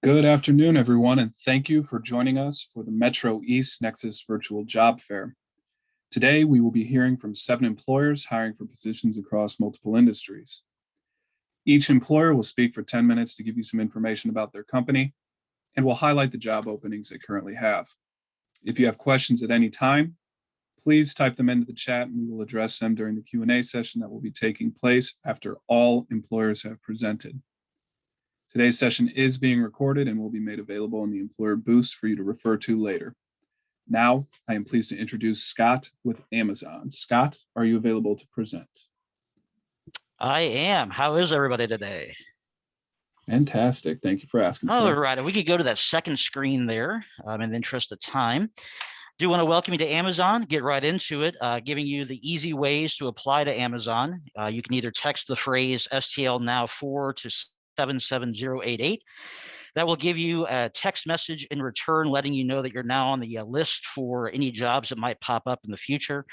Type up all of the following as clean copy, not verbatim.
Good afternoon, everyone, and thank you for joining us for the Metro East Nexus Virtual Job Fair. Today, we will be hearing from 7 employers hiring for positions across multiple industries. Each employer will speak for 10 minutes to give you some information about their company, and will highlight the job openings they currently have. If you have questions at any time, please type them into the chat and we will address them during the Q&A session that will be taking place after all employers have presented. Today's session is being recorded and will be made available in the employer booths for you to refer to later. Now, I am pleased to introduce Scott with Amazon. Scott, are you available to present? I am. How is everybody today? Fantastic. Thank you for asking. All right. If we could go to that second screen there, in the interest of time. Do want to welcome you to Amazon, get right into it, giving you the easy ways to apply to Amazon. You can either text the phrase STL now 4 to 77088. That will give you a text message in return, letting you know that you're now on the list for any jobs that might pop up in the future.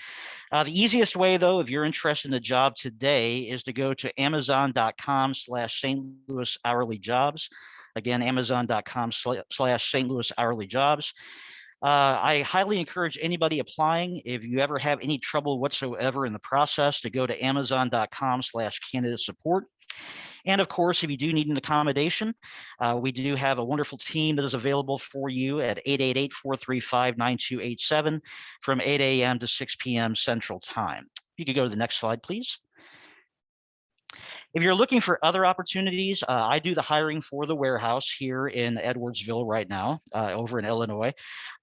The easiest way, though, if you're interested in a job today, is to go to amazon.com/St. Louis hourly jobs. Again, amazon.com/St. Louis hourly jobs. I highly encourage anybody applying, if you ever have any trouble whatsoever in the process, to go to amazon.com/candidate support. And of course, if you do need an accommodation, we do have a wonderful team that is available for you at 888-435-9287 from 8 a.m. to 6 p.m. Central Time. You could go to the next slide, please. If you're looking for other opportunities, I do the hiring for the warehouse here in Edwardsville right now, over in Illinois,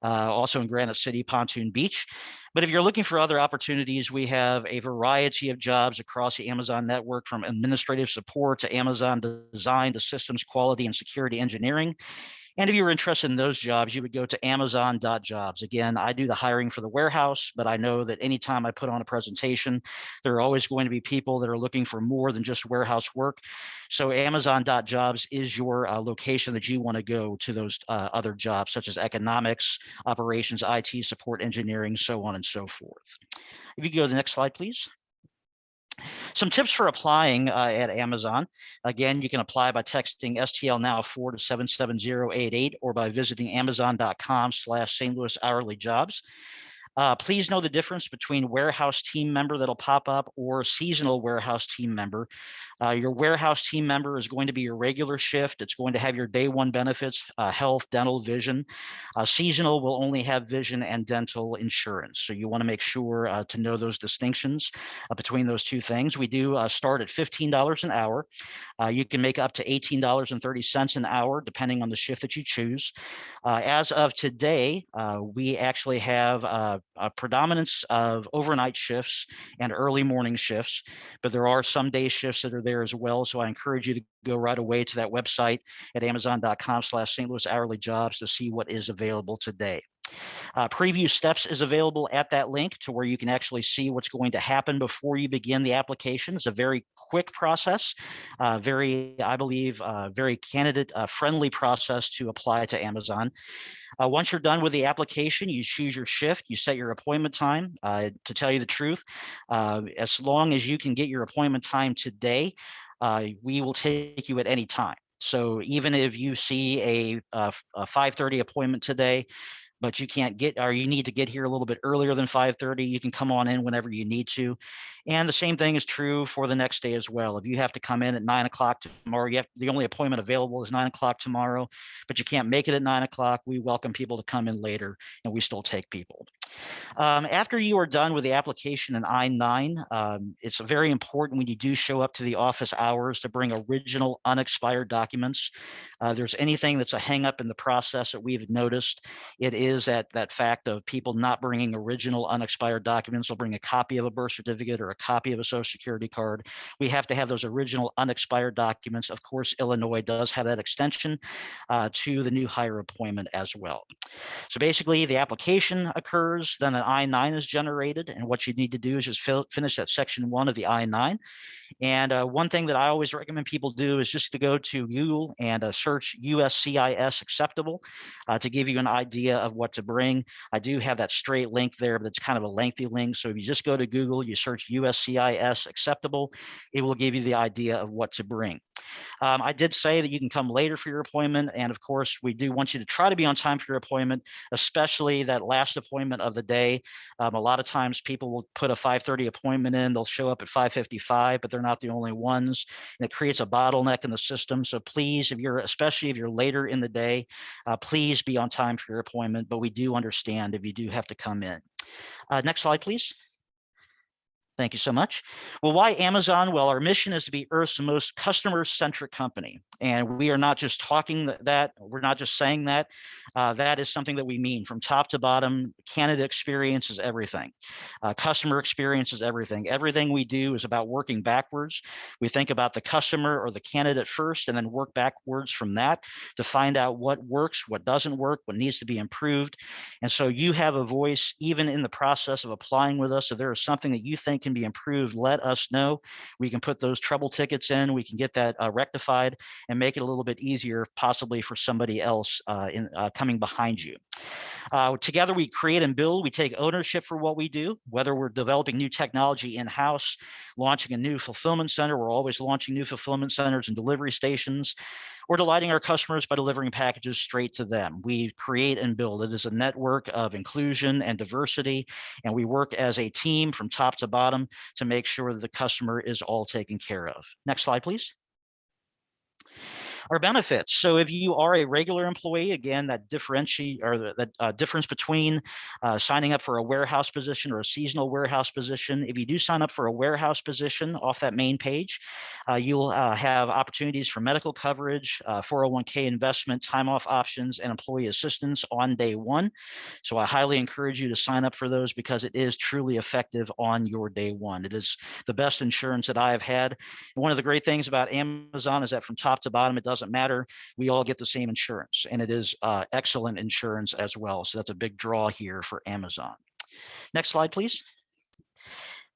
also in Granite City, Pontoon Beach. But if you're looking for other opportunities, we have a variety of jobs across the Amazon network, from administrative support to Amazon design to systems quality and security engineering. And if you're interested in those jobs, you would go to amazon.jobs. Again, I do the hiring for the warehouse, but I know that anytime I put on a presentation, there are always going to be people that are looking for more than just warehouse work. So amazon.jobs is your location that you want to go to those other jobs, such as economics, operations, IT, support, engineering, so on and so forth. If you could go to the next slide, please. Some tips for applying at Amazon. Again, you can apply by texting STL now 4 to 77088 or by visiting amazon.com/St. Louis hourly jobs. Please know the difference between warehouse team member that'll pop up or seasonal warehouse team member. Your warehouse team member is going to be your regular shift. It's going to have your day one benefits, health, dental, vision. Seasonal will only have vision and dental insurance. So you want to make sure to know those distinctions between those two things. We do start at $15 an hour. You can make up to $18.30 an hour, depending on the shift that you choose. As of today, we actually have a predominance of overnight shifts and early morning shifts, but there are some day shifts that are there as well. So I encourage you to go right away to that website at amazon.com/St. Louis hourly jobs to see what is available today. Preview steps is available at that link to where you can actually see what's going to happen before you begin the application. It's a very quick process, I believe, very candidate friendly process to apply to Amazon. Once you're done with the application, you choose your shift, you set your appointment time. To tell you the truth, as long as you can get your appointment time today, we will take you at any time. So even if you see a 5:30 appointment today, but you can't get, or you need to get here a little bit earlier than 5:30, you can come on in whenever you need to. And the same thing is true for the next day as well. If you have to come in at 9 o'clock tomorrow, the only appointment available is 9 o'clock tomorrow, but you can't make it at 9 o'clock, we welcome people to come in later, and we still take people. After you are done with the application in I-9, it's very important when you do show up to the office hours to bring original unexpired documents. There's anything that's a hang up in the process that we've noticed, it is that fact of people not bringing original unexpired documents. They'll bring a copy of a birth certificate or a copy of a social security card. We have to have those original unexpired documents. Of course, Illinois does have that extension to the new hire appointment as well. So basically, the application occurs, then an I-9 is generated, and what you need to do is just finish that section 1 of the I-9. And one thing that I always recommend people do is just to go to Google and search USCIS acceptable to give you an idea of what to bring. I do have that straight link there, but it's kind of a lengthy link. So if you just go to Google, you search USCIS acceptable, it will give you the idea of what to bring. I did say that you can come later for your appointment. And of course, we do want you to try to be on time for your appointment, especially that last appointment of the day. A lot of times people will put a 5:30 appointment in, they'll show up at 5:55, but they're not the only ones. And it creates a bottleneck in the system. So please, especially if you're later in the day, please be on time for your appointment, but we do understand if you do have to come in. Next slide, please. Thank you so much. Well, why Amazon? Well, our mission is to be Earth's most customer-centric company. And we are not just talking that, we're not just saying that. That is something that we mean from top to bottom. Candidate experience is everything. Customer experience is everything. Everything we do is about working backwards. We think about the customer or the candidate first, and then work backwards from that to find out what works, what doesn't work, what needs to be improved. And so you have a voice even in the process of applying with us. If there is something that you think can be improved, let us know. We can put those trouble tickets in, we can get that rectified and make it a little bit easier possibly for somebody else coming behind you. Together we create and build, we take ownership for what we do, whether we're developing new technology in-house, launching a new fulfillment center, we're always launching new fulfillment centers and delivery stations, or delighting our customers by delivering packages straight to them. We create and build. It is a network of inclusion and diversity, and we work as a team from top to bottom to make sure that the customer is all taken care of. Next slide, please. Our benefits. So if you are a regular employee, again, that difference between signing up for a warehouse position or a seasonal warehouse position. If you do sign up for a warehouse position off that main page, you'll have opportunities for medical coverage, 401k investment, time off options, and employee assistance on day one. So I highly encourage you to sign up for those because it is truly effective on your day one. It is the best insurance that I have had. One of the great things about Amazon is that from top to bottom, it doesn't matter. We all get the same insurance, and it is excellent insurance as well. So that's a big draw here for Amazon. Next slide, please.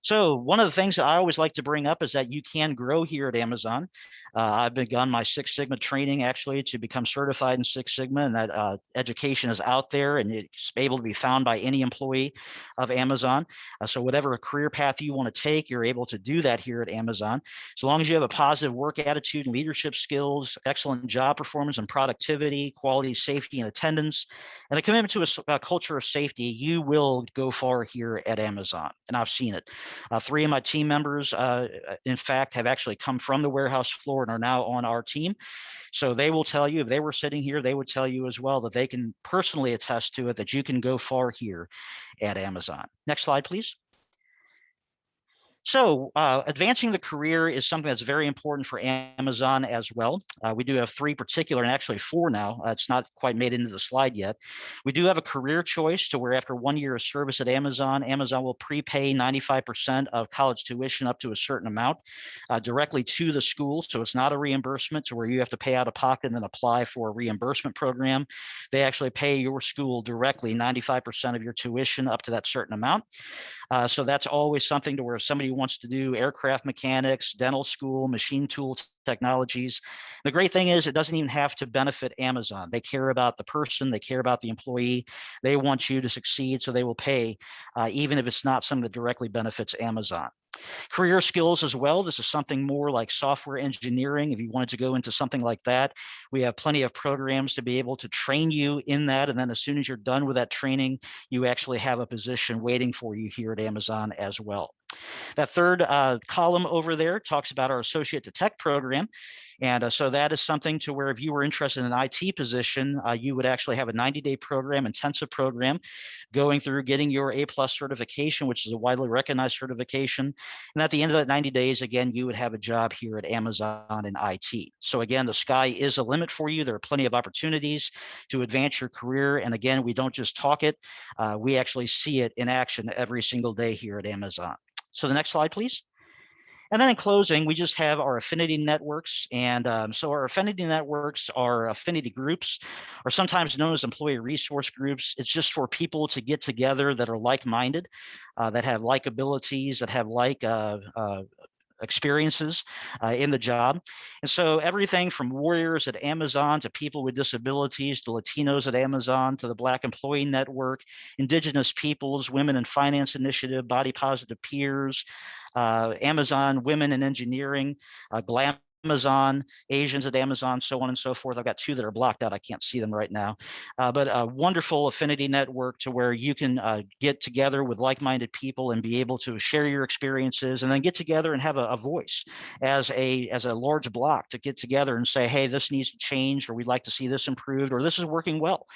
So one of the things that I always like to bring up is that you can grow here at Amazon. I've begun my Six Sigma training actually to become certified in Six Sigma, and that education is out there and it's able to be found by any employee of Amazon. So whatever career path you want to take, you're able to do that here at Amazon. As long as you have a positive work attitude and leadership skills, excellent job performance and productivity, quality, safety, and attendance, and a commitment to a culture of safety, you will go far here at Amazon. And I've seen it. 3 of my team members, in fact, have actually come from the warehouse floor and are now on our team. So they will tell you, if they were sitting here, they would tell you as well that they can personally attest to it, that you can go far here at Amazon. Next slide, please. So advancing the career is something that's very important for Amazon as well. We do have 3 particular, and actually 4 now. It's not quite made into the slide yet. We do have a career choice to where after 1 year of service at Amazon, Amazon will prepay 95% of college tuition up to a certain amount directly to the school. So it's not a reimbursement to where you have to pay out of pocket and then apply for a reimbursement program. They actually pay your school directly 95% of your tuition up to that certain amount. So that's always something to where if somebody wants to do aircraft mechanics, dental school, machine tool technologies. The great thing is it doesn't even have to benefit Amazon. They care about the person, they care about the employee. They want you to succeed, so they will pay even if it's not something that directly benefits Amazon. Career skills as well. This is something more like software engineering. If you wanted to go into something like that, we have plenty of programs to be able to train you in that. And then as soon as you're done with that training, you actually have a position waiting for you here at Amazon as well. That third column over there talks about our Associate to Tech program. And so that is something to where if you were interested in an IT position, you would actually have a 90-day program, intensive program, going through getting your A+ certification, which is a widely recognized certification. And at the end of that 90 days, again, you would have a job here at Amazon in IT. So again, the sky is a limit for you. There are plenty of opportunities to advance your career. And again, we don't just talk it, we actually see it in action every single day here at Amazon. So the next slide, please. And then in closing, we just have our affinity networks. And so our affinity networks are affinity groups, or sometimes known as employee resource groups. It's just for people to get together that are like-minded, that have like abilities, that have like experiences in the job. And so everything from warriors at Amazon to people with disabilities, to Latinos at Amazon, to the Black Employee Network, Indigenous Peoples, Women in Finance Initiative, Body Positive Peers, Amazon Women in Engineering, Glam Amazon, Asians at Amazon, so on and so forth. I've got two that are blocked out. I can't see them right now, but a wonderful affinity network to where you can get together with like-minded people and be able to share your experiences, and then get together and have a voice as a large block to get together and say, hey, this needs to change, or we'd like to see this improved, or this is working well.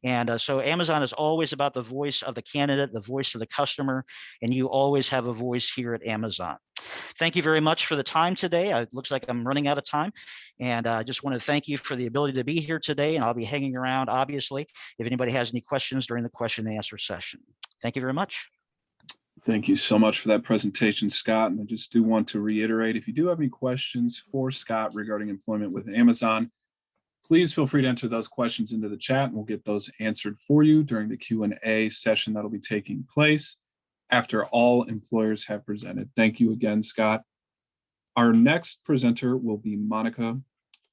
And so Amazon is always about the voice of the candidate, the voice of the customer, and you always have a voice here at Amazon. Thank you very much for the time today. It looks like I'm running out of time, and I just want to thank you for the ability to be here today, and I'll be hanging around, obviously, if anybody has any questions during the question and answer session. Thank you very much. Thank you so much for that presentation, Scott. And I just do want to reiterate, if you do have any questions for Scott regarding employment with Amazon, please feel free to enter those questions into the chat, and we'll get those answered for you during the Q&A session that'll be taking place after all employers have presented. Thank you again, Scott. Our next presenter will be Monica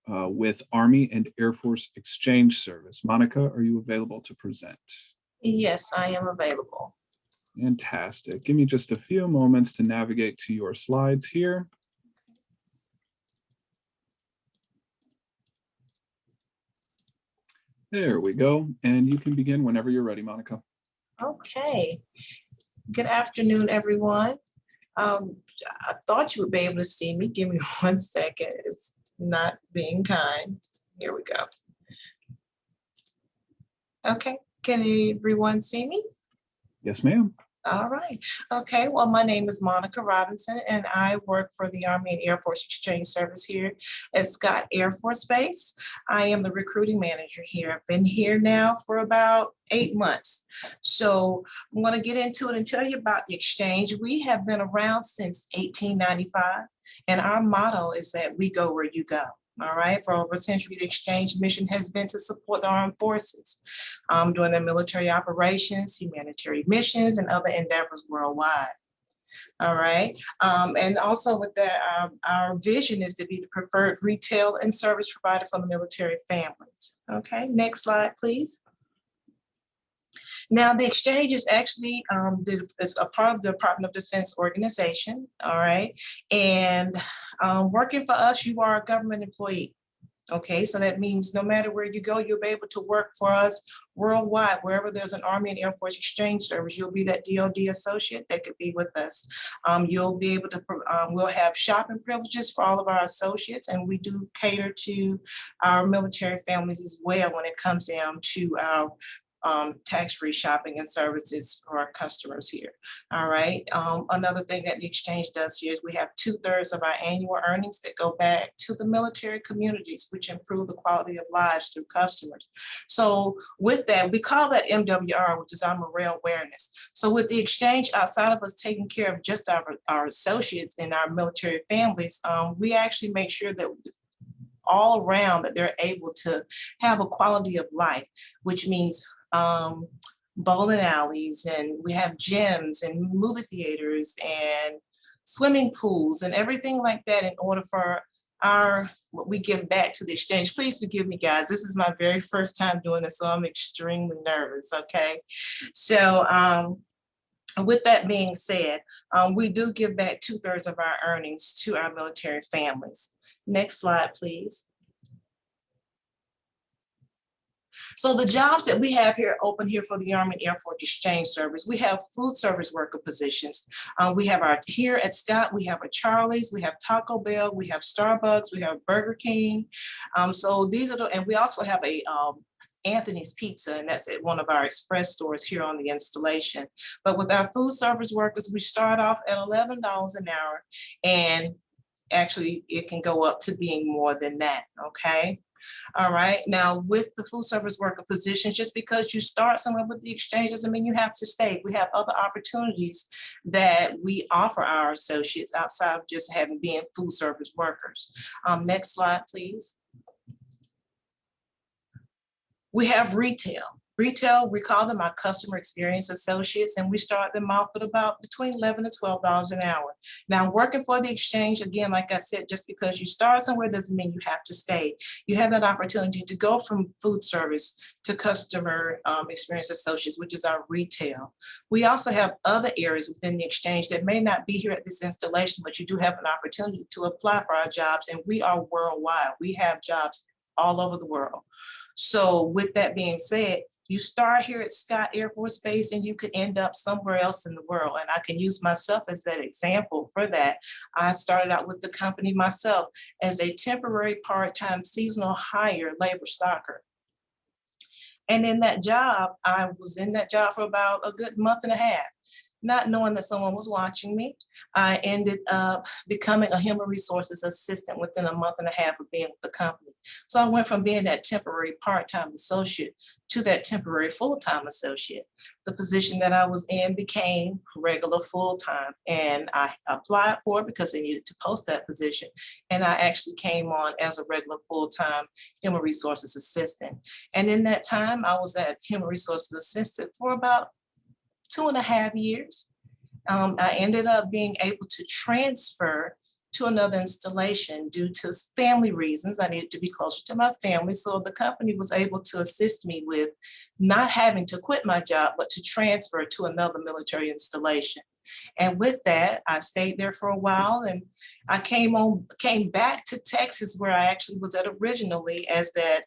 with Army and Air Force Exchange Service. Monica, are you available to present? Yes, I am available. Fantastic. Give me just a few moments to navigate to your slides here. There we go. And you can begin whenever you're ready, Monica. Okay. Good afternoon, everyone. I thought you would be able to see me. Give me 1 second. It's not being kind. Here we go. Okay. Can everyone see me? Yes, ma'am. All right. Okay. Well, my name is Monica Robinson, and I work for the Army and Air Force Exchange Service here at Scott Air Force Base. I am the recruiting manager here. I've been here now for about 8 months. So I'm going to get into it and tell you about the exchange. We have been around since 1895, and our motto is that we go where you go. All right, for over a century, the exchange mission has been to support the armed forces during their military operations, humanitarian missions, and other endeavors worldwide. All right, and also with that, our vision is to be the preferred retail and service provider for the military families. Okay, next slide, please. Now, the exchange is actually is a part of the Department of Defense organization, all right? And working for us, you are a government employee, okay? So that means no matter where you go, you'll be able to work for us worldwide. Wherever there's an Army and Air Force Exchange Service, you'll be that DoD associate that could be with us. You'll be able to, we'll have shopping privileges for all of our associates, and we do cater to our military families as well when it comes down to our tax-free shopping and services for our customers here. All right. Another thing that the exchange does here is we have 2/3 of our annual earnings that go back to the military communities, which improve the quality of lives through customers. So with that, we call that MWR, which is our morale awareness. So with the exchange, outside of us taking care of just our associates and our military families, we actually make sure that all around that they're able to have a quality of life, which means bowling alleys, and we have gyms and movie theaters and swimming pools and everything like that in order for what we give back to the exchange. Please forgive me, guys. This is my very first time doing this, so I'm extremely nervous, okay? So with that being said, we do give back 2/3 of our earnings to our military families. Next slide, please. So the jobs that we have here open here for the Army and Air Force Exchange Service, we have food service worker positions. We have here at Scott, we have a Charlie's, we have Taco Bell, we have Starbucks, we have Burger King. So these are and we also have a Anthony's Pizza, and that's at one of our express stores here on the installation. But with our food service workers, we start off at $11 an hour, and actually it can go up to being more than that, okay? All right, now with the food service worker positions, just because you start somewhere with the exchange doesn't mean you have to stay. We have other opportunities that we offer our associates outside of just being food service workers. Next slide, please. We have retail. Retail, we call them our customer experience associates, and we start them off at about between $11 to $12 an hour. Now, working for the exchange, again, like I said, just because you start somewhere doesn't mean you have to stay. You have that opportunity to go from food service to customer experience associates, which is our retail. We also have other areas within the exchange that may not be here at this installation, but you do have an opportunity to apply for our jobs, and we are worldwide. We have jobs all over the world. So with that being said, you start here at Scott Air Force Base and you could end up somewhere else in the world. And I can use myself as that example for that. I started out with the company myself as a temporary part-time seasonal hire labor stocker. And in that job, I was in that job for about a good month and a half. Not knowing that someone was watching me, I ended up becoming a human resources assistant within a month and a half of being with the company. So I went from being that temporary part-time associate to that temporary full-time associate. The position that I was in became regular full-time, and I applied for it because they needed to post that position. And I actually came on as a regular full-time human resources assistant. And in that time, I was at human resources assistant for about 2.5 years. I ended up being able to transfer to another installation due to family reasons. I needed to be closer to my family. So the company was able to assist me with not having to quit my job, but to transfer to another military installation. And with that, I stayed there for a while, and I came back to Texas, where I actually was at originally as that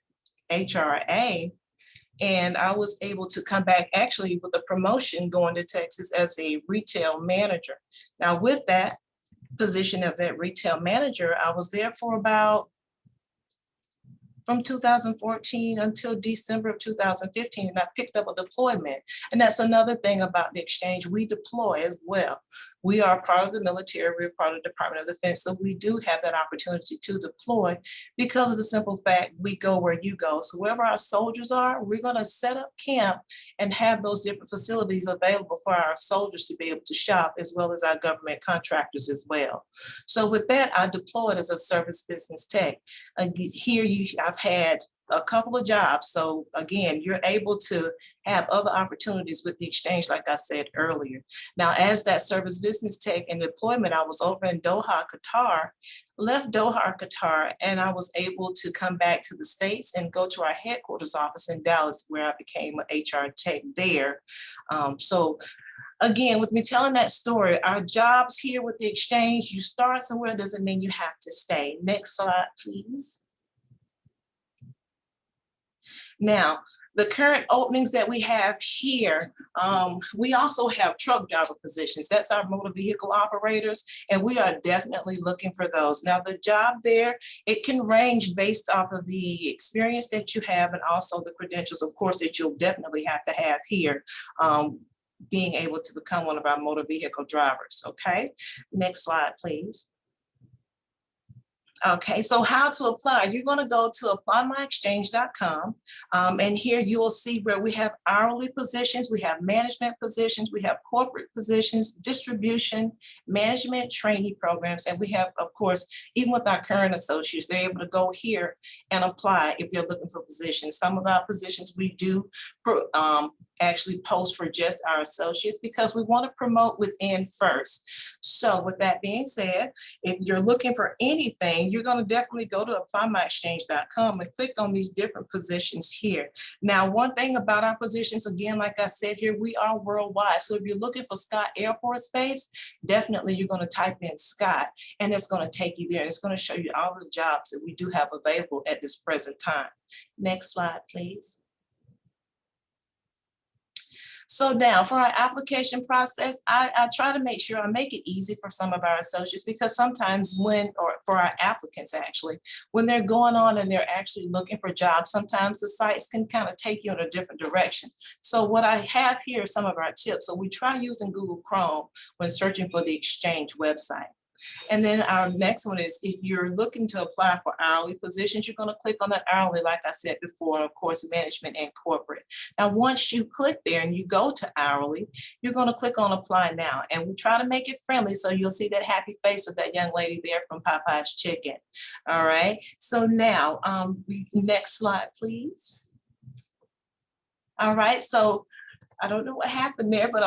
HRA. And I was able to come back actually with a promotion going to Texas as a retail manager. Now with that position as that retail manager, I was there for about from 2014 until December of 2015, and I picked up a deployment. And that's another thing about the exchange, we deploy as well. We are part of the military, we're part of the Department of Defense, so we do have that opportunity to deploy because of the simple fact we go where you go. So wherever our soldiers are, we're gonna set up camp and have those different facilities available for our soldiers to be able to shop, as well as our government contractors as well. So with that, I deployed as a service business tech. Here I've had a couple of jobs. So again, you're able to have other opportunities with the exchange, like I said earlier. Now, as that service business tech and deployment, I was over in Doha, Qatar, left Doha, Qatar, and I was able to come back to the States and go to our headquarters office in Dallas, where I became an HR tech there. So again, with me telling that story, our jobs here with the exchange, you start somewhere doesn't mean you have to stay. Next slide, please. Now, the current openings that we have here, we also have truck driver positions. That's our motor vehicle operators, and we are definitely looking for those. Now, the job there, it can range based off of the experience that you have and also the credentials, of course, that you'll definitely have to have here, being able to become one of our motor vehicle drivers, okay? Next slide, please. Okay, so how to apply? You're going to go to applyMyExchange.com, and here you will see where we have hourly positions, we have management positions, we have corporate positions, distribution, management, trainee programs, and we have, of course, even with our current associates, they're able to go here and apply if they're looking for positions. Some of our positions we do actually post for just our associates because we want to promote within first. So with that being said, if you're looking for anything, you're going to definitely go to applyMyExchange.com and click on these different positions here. Now, one thing about our positions, again, like I said here, we are worldwide. So if you're looking for Scott Air Force Base, definitely you're going to type in Scott and it's going to take you there. It's going to show you all the jobs that we do have available at this present time. Next slide, please. So now for our application process, I try to make sure I make it easy for some of our associates, because sometimes or for our applicants actually, when they're going on and they're actually looking for jobs, sometimes the sites can kind of take you in a different direction. So what I have here are some of our tips. So we try using Google Chrome when searching for the exchange website. And then our next one is if you're looking to apply for hourly positions, you're going to click on that hourly, like I said before, of course, management and corporate. Now, once you click there and you go to hourly, you're going to click on apply now. And we try to make it friendly. So you'll see that happy face of that young lady there from Popeye's Chicken. All right. So now, next slide, please. All right, so I don't know what happened there, but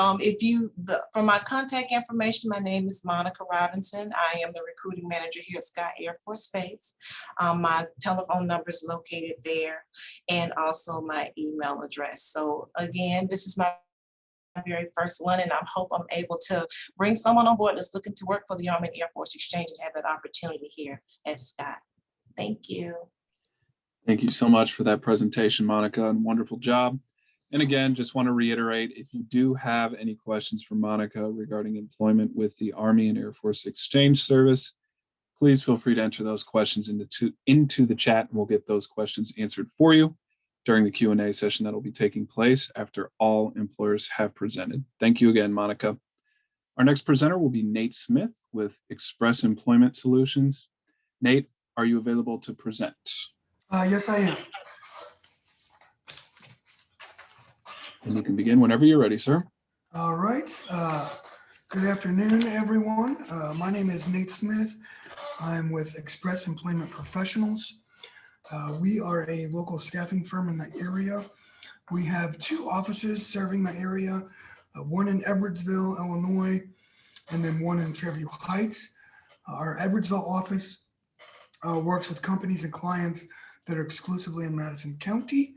for my contact information, my name is Monica Robinson. I am the recruiting manager here at Scott Air Force Base. My telephone number is located there, and also my email address. So again, this is my very first one, and I hope I'm able to bring someone on board that's looking to work for the Army and Air Force Exchange and have that opportunity here at Scott. Thank you. Thank you so much for that presentation, Monica, and wonderful job. And again, just want to reiterate, if you do have any questions for Monica regarding employment with the Army and Air Force Exchange Service, please feel free to enter those questions into the chat, and we'll get those questions answered for you during the Q&A session that will be taking place after all employers have presented. Thank you again, Monica. Our next presenter will be Nate Smith with Express Employment Solutions. Nate, are you available to present? Yes, I am. And you can begin whenever you're ready, sir. All right. Good afternoon, everyone. My name is Nate Smith. I'm with Express Employment Professionals. We are a local staffing firm in the area. We have 2 offices serving the area, one in Edwardsville, Illinois, and then one in Fairview Heights. Our Edwardsville office works with companies and clients that are exclusively in Madison County.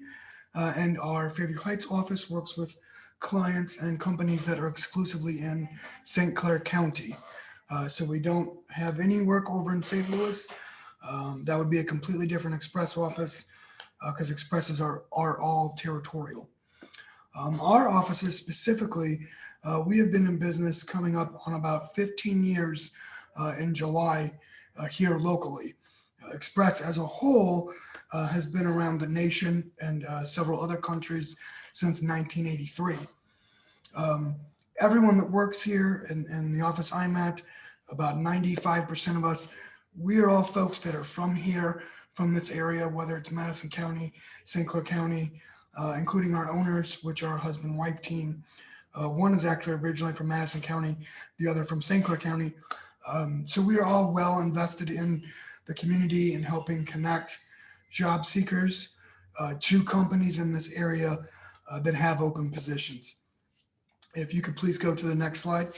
And our Fairview Heights office works with clients and companies that are exclusively in St. Clair County. So we don't have any work over in St. Louis. That would be a completely different Express office because Expresses are all territorial. Our offices specifically, we have been in business coming up on about 15 years in July here locally. Express as a whole has been around the nation and several other countries since 1983. Everyone that works here in the office I'm at, about 95% of us, we are all folks that are from here, from this area, whether it's Madison County, St. Clair County, including our owners, which are a husband-wife team. One is actually originally from Madison County, the other from St. Clair County. So we are all well invested in the community and helping connect job seekers to companies in this area that have open positions. If you could please go to the next slide.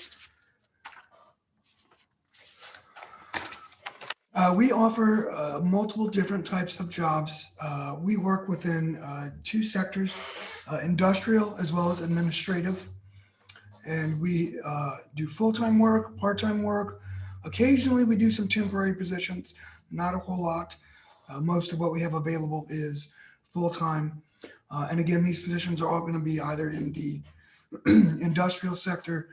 We offer multiple different types of jobs. We work within 2 sectors, industrial as well as administrative. And we do full-time work, part-time work. Occasionally we do some temporary positions, not a whole lot. Most of what we have available is full-time. And again, these positions are all going to be either in the industrial sector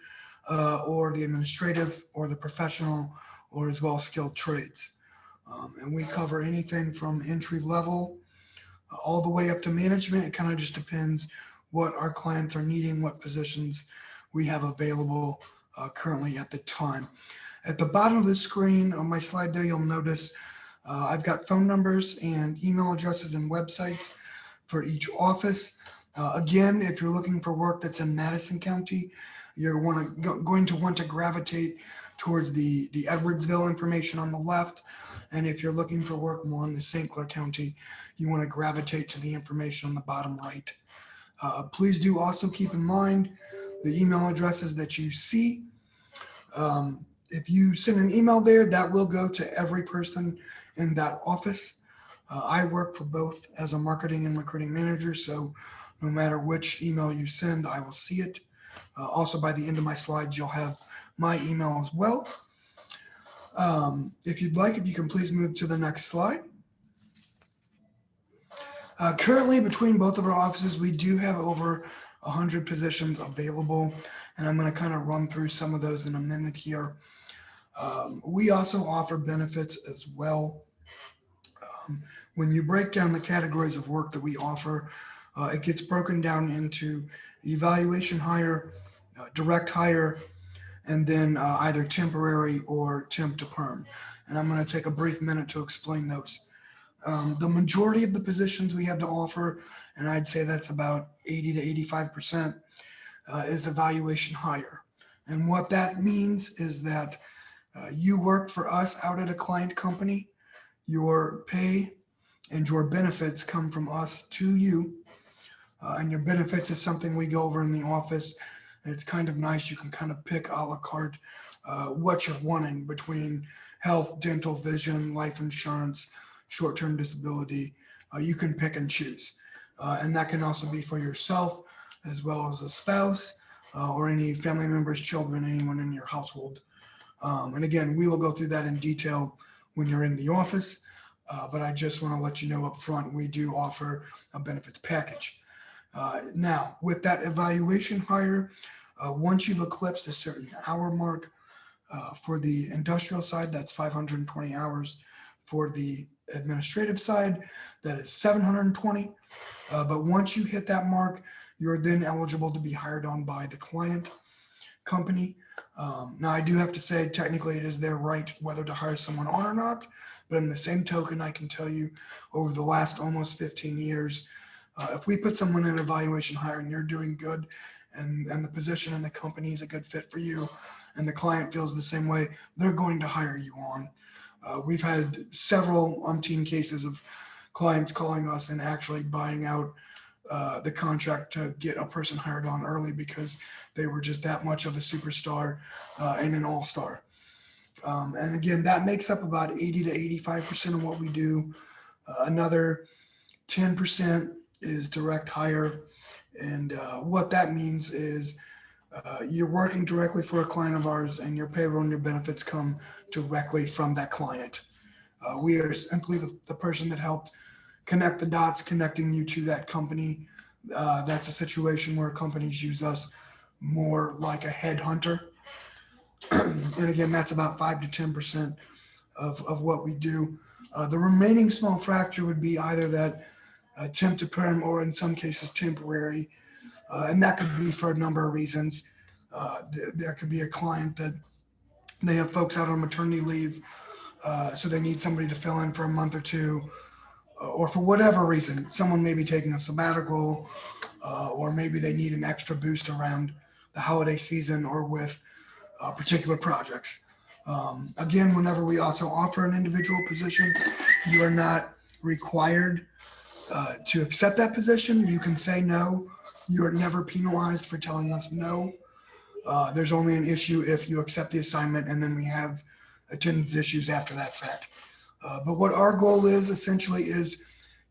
or the administrative or the professional or as well skilled trades. And we cover anything from entry level all the way up to management. It kind of just depends what our clients are needing, what positions we have available currently at the time. At the bottom of the screen on my slide there, you'll notice I've got phone numbers and email addresses and websites for each office. Again, if you're looking for work that's in Madison County, you're going to want to gravitate towards the Edwardsville information on the left. And if you're looking for work more in the St. Clair County, you want to gravitate to the information on the bottom right. Please do also keep in mind the email addresses that you see. If you send an email there, that will go to every person in that office. I work for both as a marketing and recruiting manager, so no matter which email you send, I will see it. Also, by the end of my slides, you'll have my email as well. If you'd like, if you can please move to the next slide. Currently, between both of our offices, we do have over 100 positions available, and I'm going to kind of run through some of those in a minute here. We also offer benefits as well. When you break down the categories of work that we offer, it gets broken down into evaluation hire, direct hire, and then either temporary or temp to perm. And I'm going to take a brief minute to explain those. The majority of the positions we have to offer, and I'd say that's about 80 to 85%, is evaluation hire. And what that means is that you work for us out at a client company, your pay and your benefits come from us to you. And your benefits is something we go over in the office. It's kind of nice. You can kind of pick a la carte what you're wanting between health, dental, vision, life insurance, short-term disability. You can pick and choose. And that can also be for yourself as well as a spouse or any family members, children, anyone in your household. And again, we will go through that in detail when you're in the office. But I just want to let you know up front, we do offer a benefits package. Now, with that evaluation hire, once you've eclipsed a certain hour mark for the industrial side, that's 520 hours. For the administrative side, that is 720. But once you hit that mark, you're then eligible to be hired on by the client company. Now, I do have to say, technically, it is their right whether to hire someone on or not. But in the same token, I can tell you over the last almost 15 years, if we put someone in evaluation hire and you're doing good and the position in the company is a good fit for you and the client feels the same way, they're going to hire you on. We've had several umpteen cases of clients calling us and actually buying out the contract to get a person hired on early because they were just that much of a superstar and an all-star. And again, that makes up about 80 to 85% of what we do. Another 10% is direct hire. And what that means is you're working directly for a client of ours and your payroll and your benefits come directly from that client. We are simply the person that helped connect the dots, connecting you to that company. That's a situation where companies use us more like a headhunter. And again, that's about 5 to 10% of what we do. The remaining small fracture would be either that temp to perm or in some cases temporary. And that could be for a number of reasons. There could be a client that they have folks out on maternity leave, so they need somebody to fill in for a month or two, or for whatever reason, someone may be taking a sabbatical, or maybe they need an extra boost around the holiday season or with particular projects. Again, whenever we also offer an individual position, you are not required to accept that position. You can say no. You are never penalized for telling us no. There's only an issue if you accept the assignment and then we have attendance issues after that fact. But what our goal is essentially is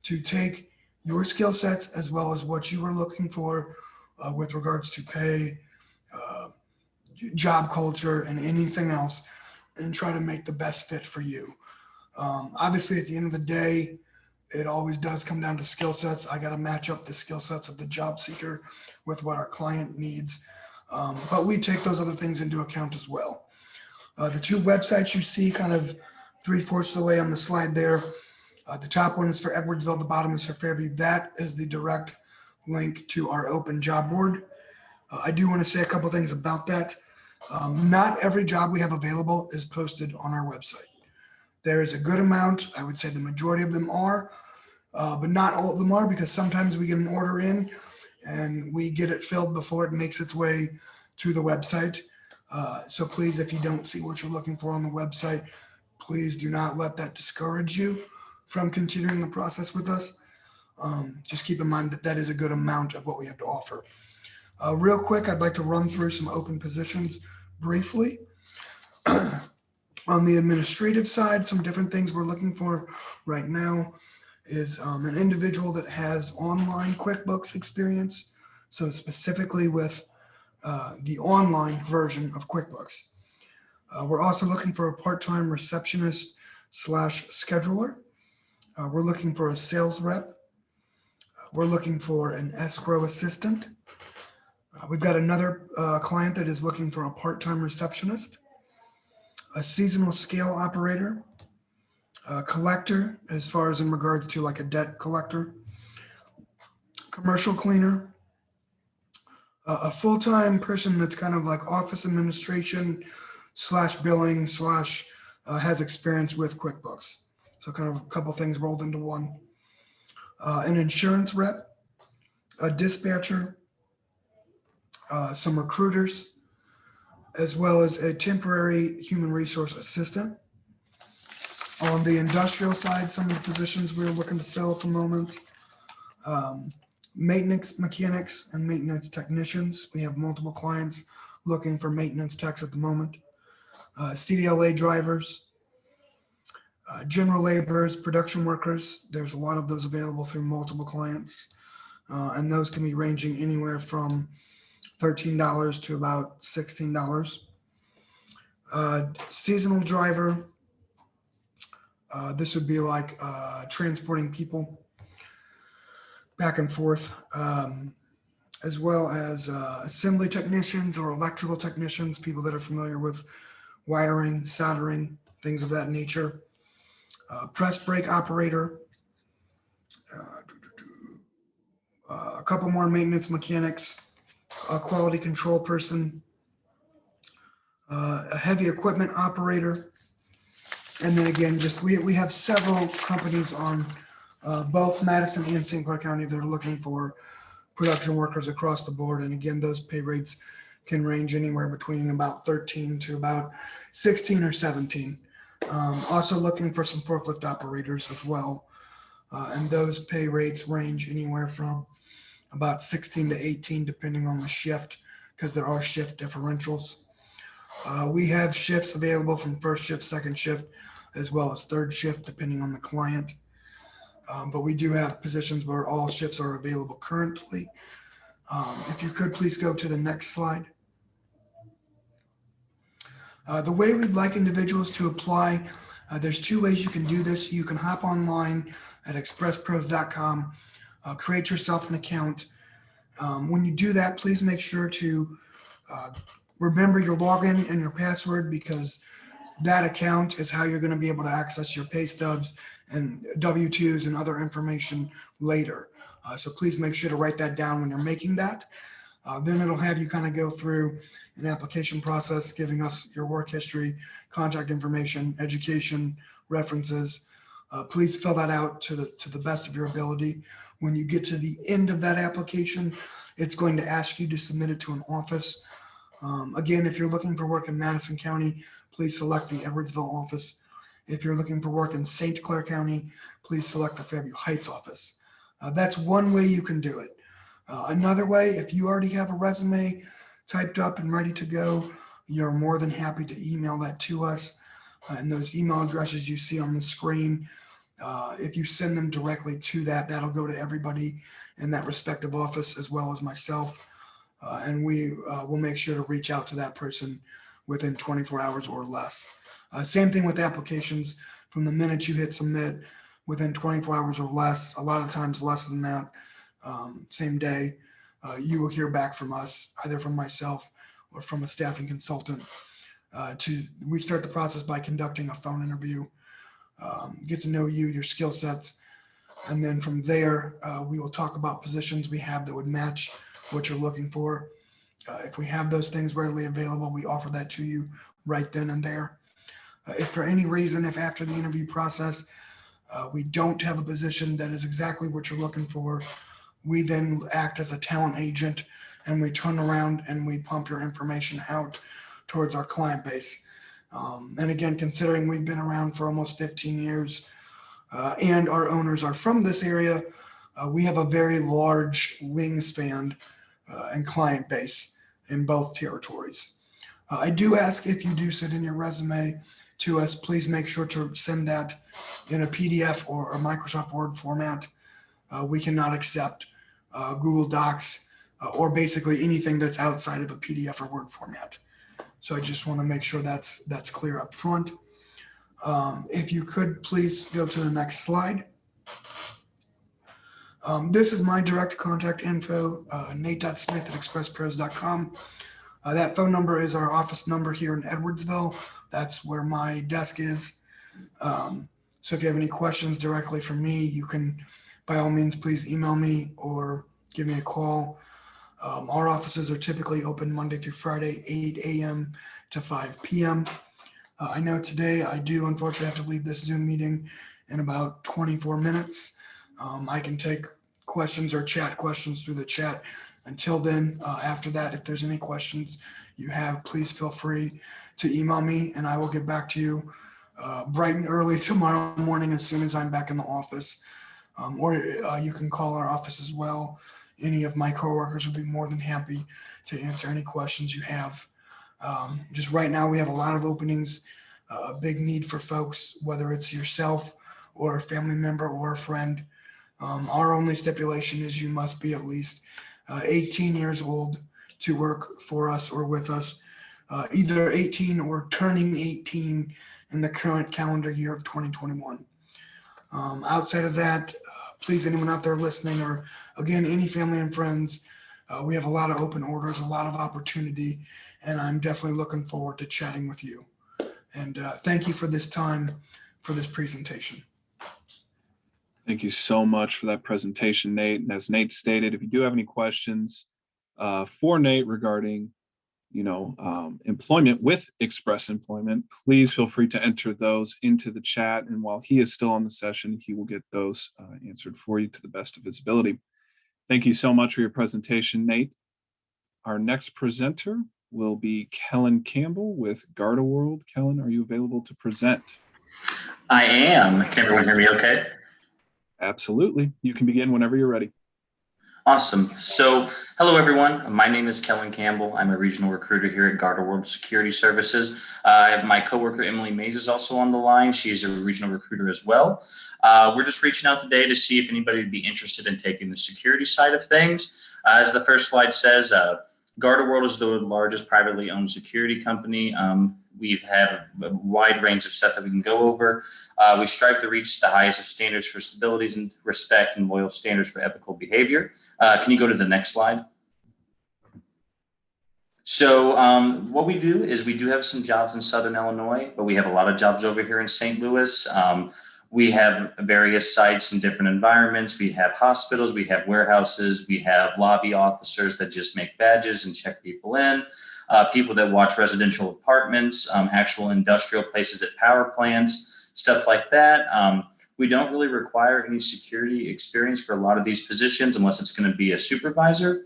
to take your skill sets as well as what you are looking for with regards to pay, job culture, and anything else, and try to make the best fit for you. Obviously, at the end of the day, it always does come down to skill sets. I got to match up the skill sets of the job seeker with what our client needs. But we take those other things into account as well. The two websites you see kind of 3/4 of the way on the slide there. The top one is for Edwardsville, the bottom is for Fairview. That is the direct link to our open job board. I do want to say a couple things about that. Not every job we have available is posted on our website. There is a good amount, I would say the majority of them are, but not all of them are, because sometimes we get an order in and we get it filled before it makes its way to the website. So please, if you don't see what you're looking for on the website, please do not let that discourage you from continuing the process with us. Just keep in mind that that is a good amount of what we have to offer. Real quick, I'd like to run through some open positions briefly. On the administrative side, some different things we're looking for right now is an individual that has online QuickBooks experience. So specifically with the online version of QuickBooks. We're also looking for a part-time receptionist / scheduler. We're looking for a sales rep. We're looking for an escrow assistant. We've got another client that is looking for a part-time receptionist, a seasonal scale operator, a collector, as far as in regards to like a debt collector, commercial cleaner, a full-time person that's kind of like office administration / billing / has experience with QuickBooks. So kind of a couple things rolled into one. An insurance rep, a dispatcher, some recruiters, as well as a temporary human resource assistant. On the industrial side, some of the positions we're looking to fill at the moment. Maintenance mechanics and maintenance technicians. We have multiple clients looking for maintenance techs at the moment. CDLA drivers, general laborers, production workers. There's a lot of those available through multiple clients. And those can be ranging anywhere from $13 to about $16. Seasonal driver. This would be like transporting people back and forth, as well as assembly technicians or electrical technicians, people that are familiar with wiring, soldering, things of that nature. Press brake operator. A couple more maintenance mechanics, a quality control person, a heavy equipment operator. And then again, just we have several companies on both Madison and St. Clair County that are looking for production workers across the board. And again, those pay rates can range anywhere between about 13 to about 16 or 17. Also looking for some forklift operators as well. And those pay rates range anywhere from about 16 to 18, depending on the shift, because there are shift differentials. We have shifts available from first shift, second shift, as well as third shift, depending on the client. But we do have positions where all shifts are available currently. If you could please go to the next slide. The way we'd like individuals to apply, there's two ways you can do this. You can hop online at expresspros.com, create yourself an account. When you do that, please make sure to remember your login and your password, because that account is how you're going to be able to access your pay stubs and W-2s and other information later. So please make sure to write that down when you're making that. Then it'll have you kind of go through an application process, giving us your work history, contact information, education, references. Please fill that out to the best of your ability. When you get to the end of that application, it's going to ask you to submit it to an office. Again, if you're looking for work in Madison County, please select the Edwardsville office. If you're looking for work in St. Clair County, please select the Fairview Heights office. That's one way you can do it. Another way, if you already have a resume typed up and ready to go, you're more than happy to email that to us. And those email addresses you see on the screen, if you send them directly to that'll go to everybody in that respective office, as well as myself. And we will make sure to reach out to that person within 24 hours or less. Same thing with applications. From the minute you hit submit, within 24 hours or less, a lot of times less than that, same day, you will hear back from us, either from myself or from a staffing consultant. We start the process by conducting a phone interview, get to know you, your skill sets, and then from there, we will talk about positions we have that would match what you're looking for. If we have those things readily available, we offer that to you right then and there. If for any reason, if after the interview process, we don't have a position that is exactly what you're looking for, we then act as a talent agent, and we turn around and we pump your information out towards our client base. And again, considering we've been around for almost 15 years and our owners are from this area, we have a very large wingspan and client base in both territories. I do ask, if you do send in your resume to us, please make sure to send that in a PDF or a Microsoft Word format. We cannot accept Google Docs or basically anything that's outside of a PDF or Word format. So I just want to make sure that's clear up front. If you could please go to the next slide. This is my direct contact info, nate.smith@expresspros.com. That phone number is our office number here in Edwardsville. That's where my desk is. So if you have any questions directly from me, you can, by all means, please email me or give me a call. Our offices are typically open Monday through Friday, 8 a.m. to 5 p.m. I know today I do unfortunately have to leave this Zoom meeting in about 24 minutes. I can take questions or chat questions through the chat. Until then, after that, if there's any questions you have, please feel free to email me and I will get back to you bright and early tomorrow morning as soon as I'm back in the office. Or you can call our office as well any of my coworkers would be more than happy to answer any questions you have. Just right now, we have a lot of openings, a big need for folks, whether it's yourself or a family member or a friend. Our only stipulation is you must be at least 18 years old to work for us or with us, either 18 or turning 18 in the current calendar year of 2021. Outside of that, please, anyone out there listening, or again, any family and friends, we have a lot of open orders, a lot of opportunity, and I'm definitely looking forward to chatting with you. And thank you for this time, for this presentation. Thank you so much for that presentation, Nate. And as Nate stated, if you do have any questions for Nate regarding, employment with Express Employment, please feel free to enter those into the chat. And while he is still on the session, he will get those answered for you to the best of his ability. Thank you so much for your presentation, Nate. Our next presenter will be Kellen Campbell with GardaWorld. Kellen, are you available to present? I am. Can everyone hear me okay? Absolutely. You can begin whenever you're ready. Awesome. So, hello everyone. My name is Kellen Campbell. I'm a regional recruiter here at GardaWorld Security Services. I have my coworker Emily Mays is also on the line. She is a regional recruiter as well. We're just reaching out today to see if anybody would be interested in taking the security side of things. As the first slide says, GardaWorld is the largest privately owned security company. We've had a wide range of stuff that we can go over. We strive to reach the highest of standards for stability and respect and loyal standards for ethical behavior. Can you go to the next slide? So what we do is we do have some jobs in Southern Illinois, but we have a lot of jobs over here in St. Louis. We have various sites in different environments. We have hospitals, we have warehouses, we have lobby officers that just make badges and check people in, people that watch residential apartments, actual industrial places at power plants, stuff like that. We don't really require any security experience for a lot of these positions unless it's going to be a supervisor.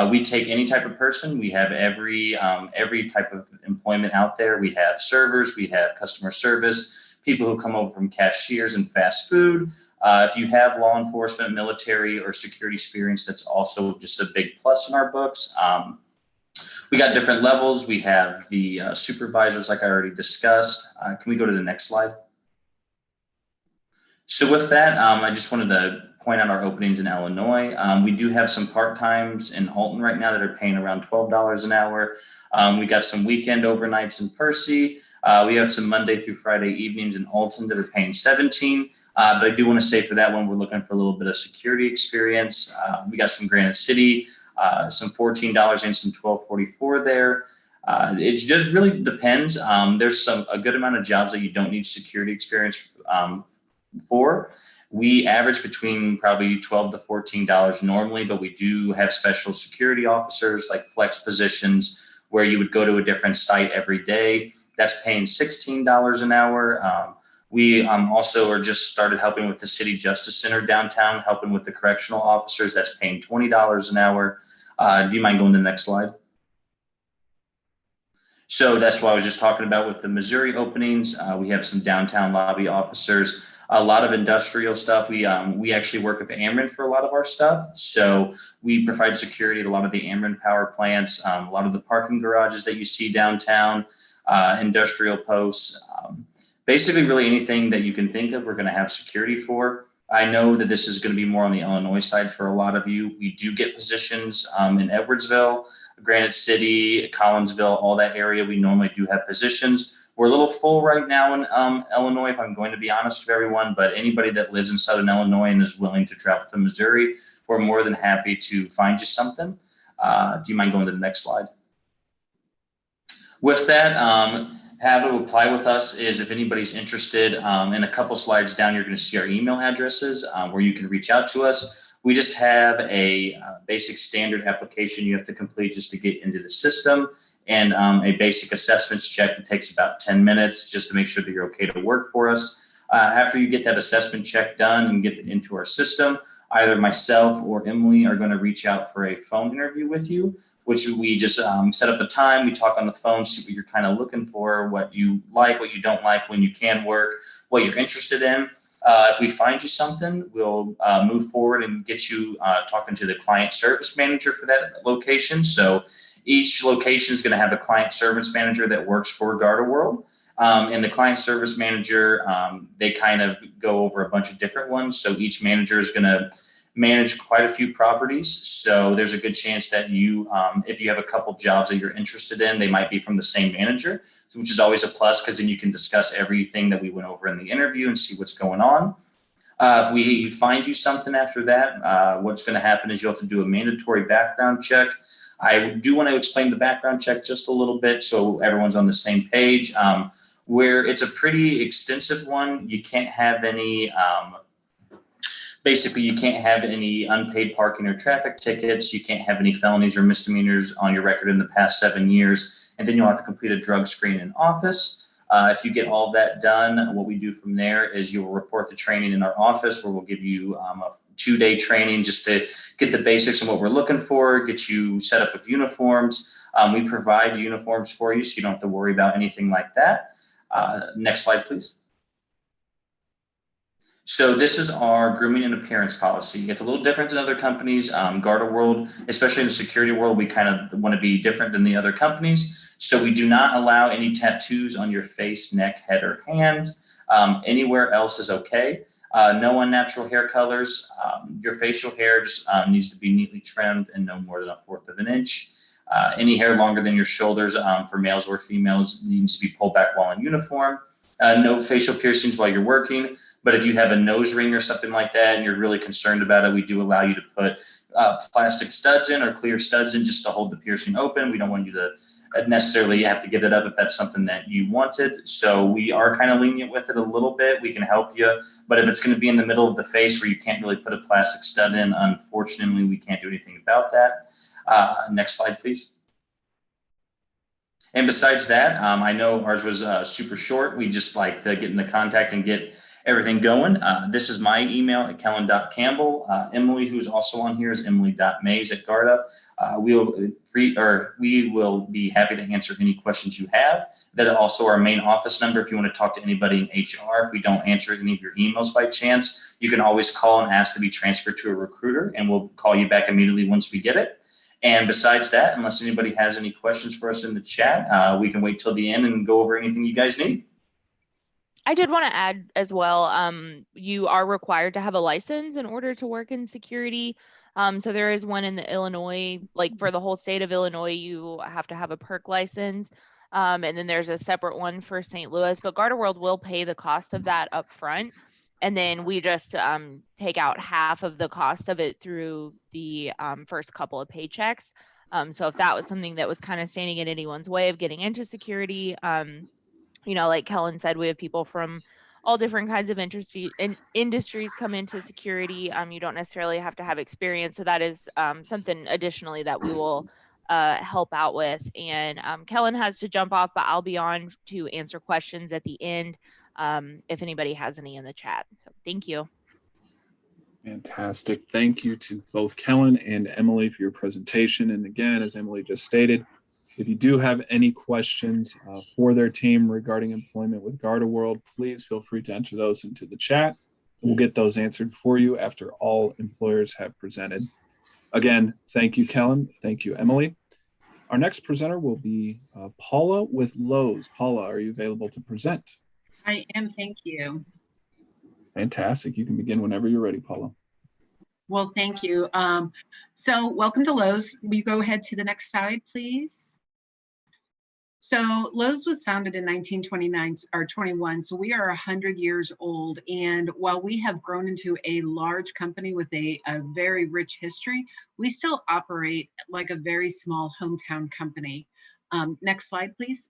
We take any type of person. We have every type of employment out there. We have servers, we have customer service, people who come over from cashiers and fast food. If you have law enforcement, military, or security experience, that's also just a big plus in our books. We got different levels. We have the supervisors, like I already discussed. Can we go to the next slide? So with that, I just wanted to point out our openings in Illinois. We do have some part-times in Alton right now that are paying around $12 an hour. We got some weekend overnights in Percy. We have some Monday through Friday evenings in Alton that are paying $17. But I do want to say for that one, we're looking for a little bit of security experience. We got some Granite City, some $14 and some $12.44 there. It just really depends. There's a good amount of jobs that you don't need security experience for. We average between probably $12 to $14 normally, but we do have special security officers like flex positions where you would go to a different site every day. That's paying $16 an hour. We also are just started helping with the City Justice Center downtown, helping with the correctional officers. That's paying $20 an hour. Do you mind going to the next slide? So that's what I was just talking about with the Missouri openings. We have some downtown lobby officers, a lot of industrial stuff. We actually work with Ameren for a lot of our stuff. So we provide security at a lot of the Ameren power plants, a lot of the parking garages that you see downtown, industrial posts, basically really anything that you can think of, we're going to have security for. I know that this is going to be more on the Illinois side for a lot of you. We do get positions in Edwardsville, Granite City, Collinsville, all that area. We normally do have positions. We're a little full right now in Illinois, if I'm going to be honest with everyone, but anybody that lives in Southern Illinois and is willing to travel to Missouri, we're more than happy to find you something. Do you mind going to the next slide? With that, how to apply with us is if anybody's interested, in a couple slides down, you're going to see our email addresses where you can reach out to us. We just have a basic standard application you have to complete just to get into the system, and a basic assessments check that takes about 10 minutes just to make sure that you're okay to work for us. After you get that assessment check done and get it into our system, either myself or Emily are going to reach out for a phone interview with you, which we just set up a time. We talk on the phone, see what you're kind of looking for, what you like, what you don't like, when you can work, what you're interested in. If we find you something, we'll move forward and get you talking to the client service manager for that location. So each location is going to have a client service manager that works for GardaWorld. And the client service manager, they kind of go over a bunch of different ones. So each manager is going to manage quite a few properties. So there's a good chance that you, if you have a couple jobs that you're interested in, they might be from the same manager, which is always a plus because then you can discuss everything that we went over in the interview and see what's going on. If we find you something after that, what's going to happen is you'll have to do a mandatory background check. I do want to explain the background check just a little bit so everyone's on the same page. Where it's a pretty extensive one, you can't have any, basically you can't have any unpaid parking or traffic tickets. You can't have any felonies or misdemeanors on your record in the past 7 years. And then you'll have to complete a drug screen in office. If you get all that done, what we do from there is you'll report the training in our office where we'll give you a 2-day training just to get the basics of what we're looking for, get you set up with uniforms. We provide uniforms for you so you don't have to worry about anything like that. Next slide, please. So this is our grooming and appearance policy. It's a little different than other companies. GardaWorld, especially in the security world, we kind of want to be different than the other companies. So we do not allow any tattoos on your face, neck, head, or hand. Anywhere else is okay. No unnatural hair colors. Your facial hair just needs to be neatly trimmed and no more than 1/4 of an inch. Any hair longer than your shoulders for males or females needs to be pulled back while in uniform. No facial piercings while you're working. But if you have a nose ring or something like that and you're really concerned about it, we do allow you to put plastic studs in or clear studs in just to hold the piercing open. We don't want you to necessarily have to give it up if that's something that you wanted. So we are kind of lenient with it a little bit. We can help you. But if it's going to be in the middle of the face where you can't really put a plastic stud in, unfortunately, we can't do anything about that. Next slide, please. And besides that, I know ours was super short. We just like to get into contact and get everything going. This is my email at kellen.campbell. Emily, who's also on here, is emily.mays@Garda. We will be happy to answer any questions you have. That is also our main office number. If you want to talk to anybody in HR, if we don't answer any of your emails by chance, you can always call and ask to be transferred to a recruiter, and we'll call you back immediately once we get it. And besides that, unless anybody has any questions for us in the chat, we can wait till the end and go over anything you guys need. I did want to add as well, you are required to have a license in order to work in security. So there is one in the Illinois, like for the whole state of Illinois, you have to have a PERC license. And then there's a separate one for St. Louis, but GardaWorld will pay the cost of that up front. And then we just take out half of the cost of it through the first couple of paychecks. So if that was something that was kind of standing in anyone's way of getting into security, you know, like Kellen said, we have people from all different kinds of industries come into security. You don't necessarily have to have experience. So that is something additionally that we will help out with. And Kellen has to jump off, but I'll be on to answer questions at the end if anybody has any in the chat. So thank you. Fantastic. Thank you to both Kellen and Emily for your presentation. And again, as Emily just stated, if you do have any questions for their team regarding employment with GardaWorld, please feel free to enter those into the chat. We'll get those answered for you after all employers have presented. Again, thank you, Kellen. Thank you, Emily. Our next presenter will be Paula with Lowe's. Paula, are you available to present? I am, thank you. Fantastic. You can begin whenever you're ready, Paula. Well, thank you. So welcome to Lowe's. Will you go ahead to the next slide, please? So Lowe's was founded in 1929 or 21, so we are 100 years old. And while we have grown into a large company with a very rich history, we still operate like a very small hometown company. Next slide, please.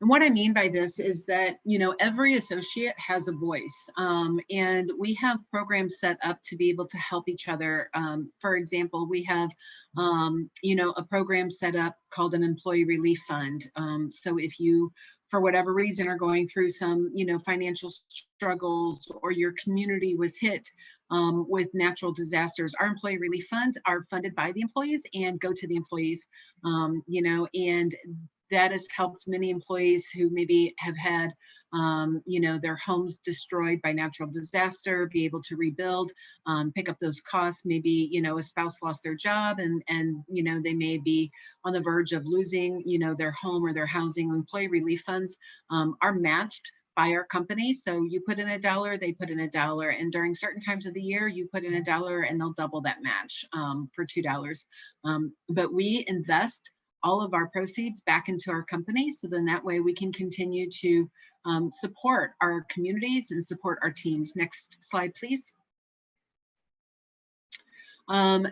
And what I mean by this is that, you know, every associate has a voice, and we have programs set up to be able to help each other. For example, we have, you know, a program set up called an employee relief fund. So if you, for whatever reason, are going through some, you know, financial struggles, or your community was hit with natural disasters, our employee relief funds are funded by the employees and go to the employees, you know, and that has helped many employees who maybe have had you know, their homes destroyed by natural disaster, be able to rebuild, pick up those costs. Maybe, you know, a spouse lost their job and, you know, they may be on the verge of losing, you know, their home or their housing. Employee relief funds are matched by our company. So you put in $1, they put in $1. And during certain times of the year, you put in $1 and they'll double that match for $2. But we invest all of our proceeds back into our company. So then that way we can continue to support our communities and support our teams. Next slide, please.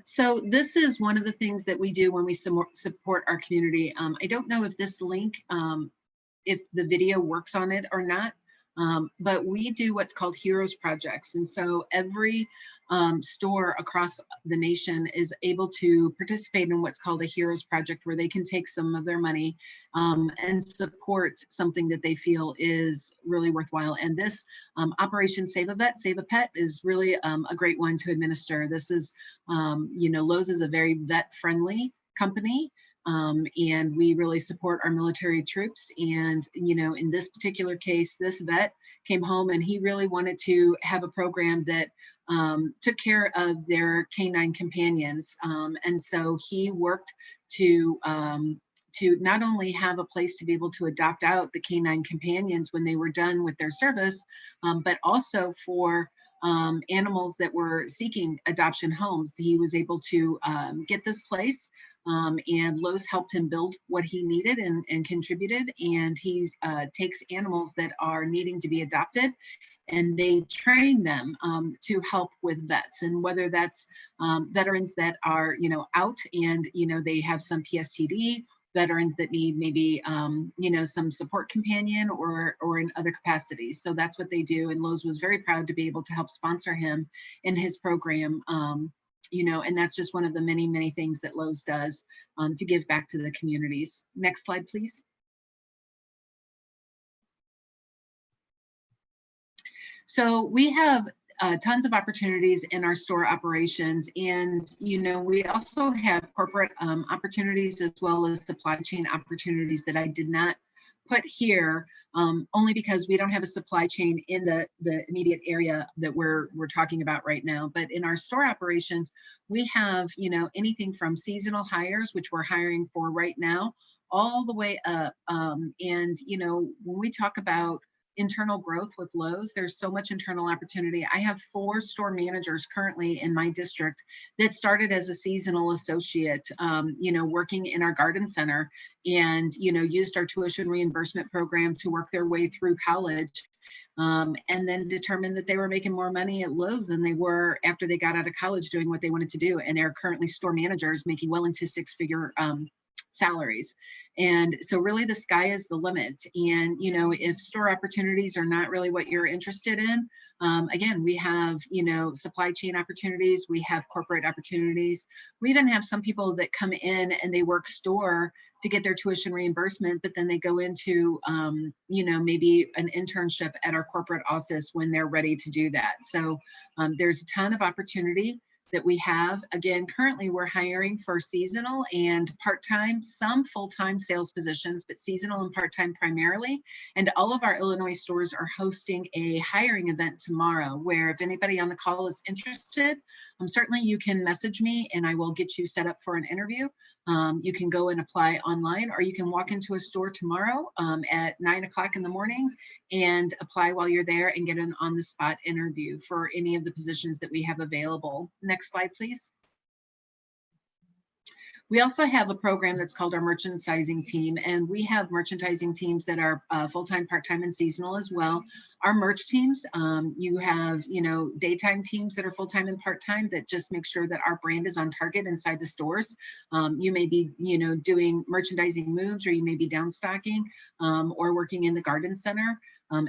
So this is one of the things that we do when we support our community. I don't know if this link, if the video works on it or not, but we do what's called Heroes Projects. And so every store across the nation is able to participate in what's called a Heroes Project, where they can take some of their money and support something that they feel is really worthwhile. And this Operation Save a Vet, Save a Pet is really a great one to administer. This is, you know, Lowe's is a very vet-friendly company. And we really support our military troops. And, you know, in this particular case, this vet came home and he really wanted to have a program that took care of their canine companions. And so he worked to not only have a place to be able to adopt out the canine companions when they were done with their service, but also for animals that were seeking adoption homes. He was able to get this place. And Lowe's helped him build what he needed and contributed. And he takes animals that are needing to be adopted, and they train them to help with vets. And whether that's veterans that are, you know, out and, you know, they have some PSTD, veterans that need maybe, you know, some support companion or in other capacities. So that's what they do. And Lowe's was very proud to be able to help sponsor him in his program. You know, and that's just one of the many, many things that Lowe's does to give back to the communities. Next slide, please. So we have tons of opportunities in our store operations, and, you know, we also have corporate opportunities as well as supply chain opportunities that I did not put here, only because we don't have a supply chain in the immediate area that we're talking about right now. But in our store operations, we have, you know, anything from seasonal hires, which we're hiring for right now, all the way up. And, you know, when we talk about internal growth with Lowe's, there's so much internal opportunity. I have 4 store managers currently in my district that started as a seasonal associate, you know, working in our garden center, and, you know, used our tuition reimbursement program to work their way through college, and then determined that they were making more money at Lowe's than they were after they got out of college doing what they wanted to do. And they're currently store managers making well into 6-figure salaries. And so really the sky is the limit. And, you know, if store opportunities are not really what you're interested in, again, we have, you know, supply chain opportunities, we have corporate opportunities. We even have some people that come in and they work store to get their tuition reimbursement, but then they go into, you know, maybe an internship at our corporate office when they're ready to do that. So there's a ton of opportunity that we have. Again, currently we're hiring for seasonal and part-time, some full-time sales positions, but seasonal and part-time primarily. And all of our Illinois stores are hosting a hiring event tomorrow, where if anybody on the call is interested, certainly you can message me and I will get you set up for an interview. You can go and apply online, or you can walk into a store tomorrow at 9 o'clock in the morning and apply while you're there and get an on-the-spot interview for any of the positions that we have available. Next slide, please. We also have a program that's called our merchandising team, and we have merchandising teams that are full-time, part-time, and seasonal as well. Our merch teams, you have, you know, daytime teams that are full-time and part-time that just make sure that our brand is on target inside the stores. You may be, you know, doing merchandising moves, or you may be downstocking or working in the garden center.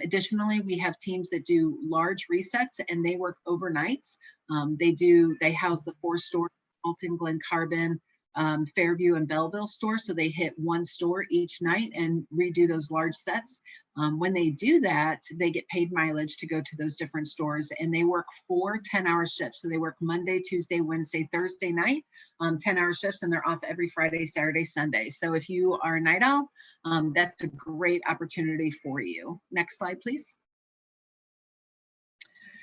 Additionally, we have teams that do large resets and they work overnights. They house the 4 stores, Alton, Glen Carbon, Fairview and Belleville stores. So they hit one store each night and redo those large sets. When they do that, they get paid mileage to go to those different stores, and they work 4 10-hour shifts. So they work Monday, Tuesday, Wednesday, Thursday night, 10-hour shifts, and they're off every Friday, Saturday, Sunday. So if you are a night owl, that's a great opportunity for you. Next slide, please.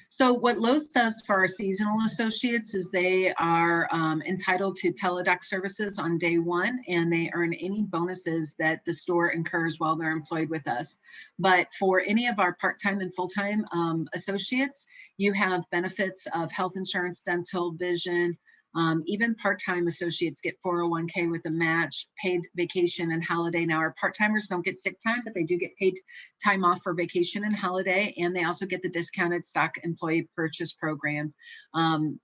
So what Lowe's does for our seasonal associates is they are entitled to teledoc services on day one, and they earn any bonuses that the store incurs while they're employed with us. But for any of our part-time and full-time associates, you have benefits of health insurance, dental, vision. Even part-time associates get 401k with a match, paid vacation and holiday. Now our part-timers don't get sick time, but they do get paid time off for vacation and holiday. And they also get the discounted stock employee purchase program.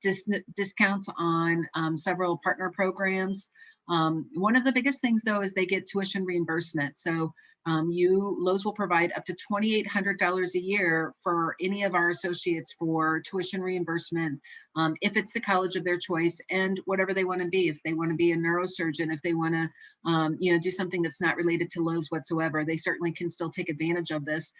Discounts on several partner programs. One of the biggest things though is they get tuition reimbursement. So Lowe's will provide up to $2,800 a year for any of our associates for tuition reimbursement, if it's the college of their choice and whatever they want to be. If they want to be a neurosurgeon, if they want to, do something that's not related to Lowe's whatsoever, they certainly can still take advantage of this.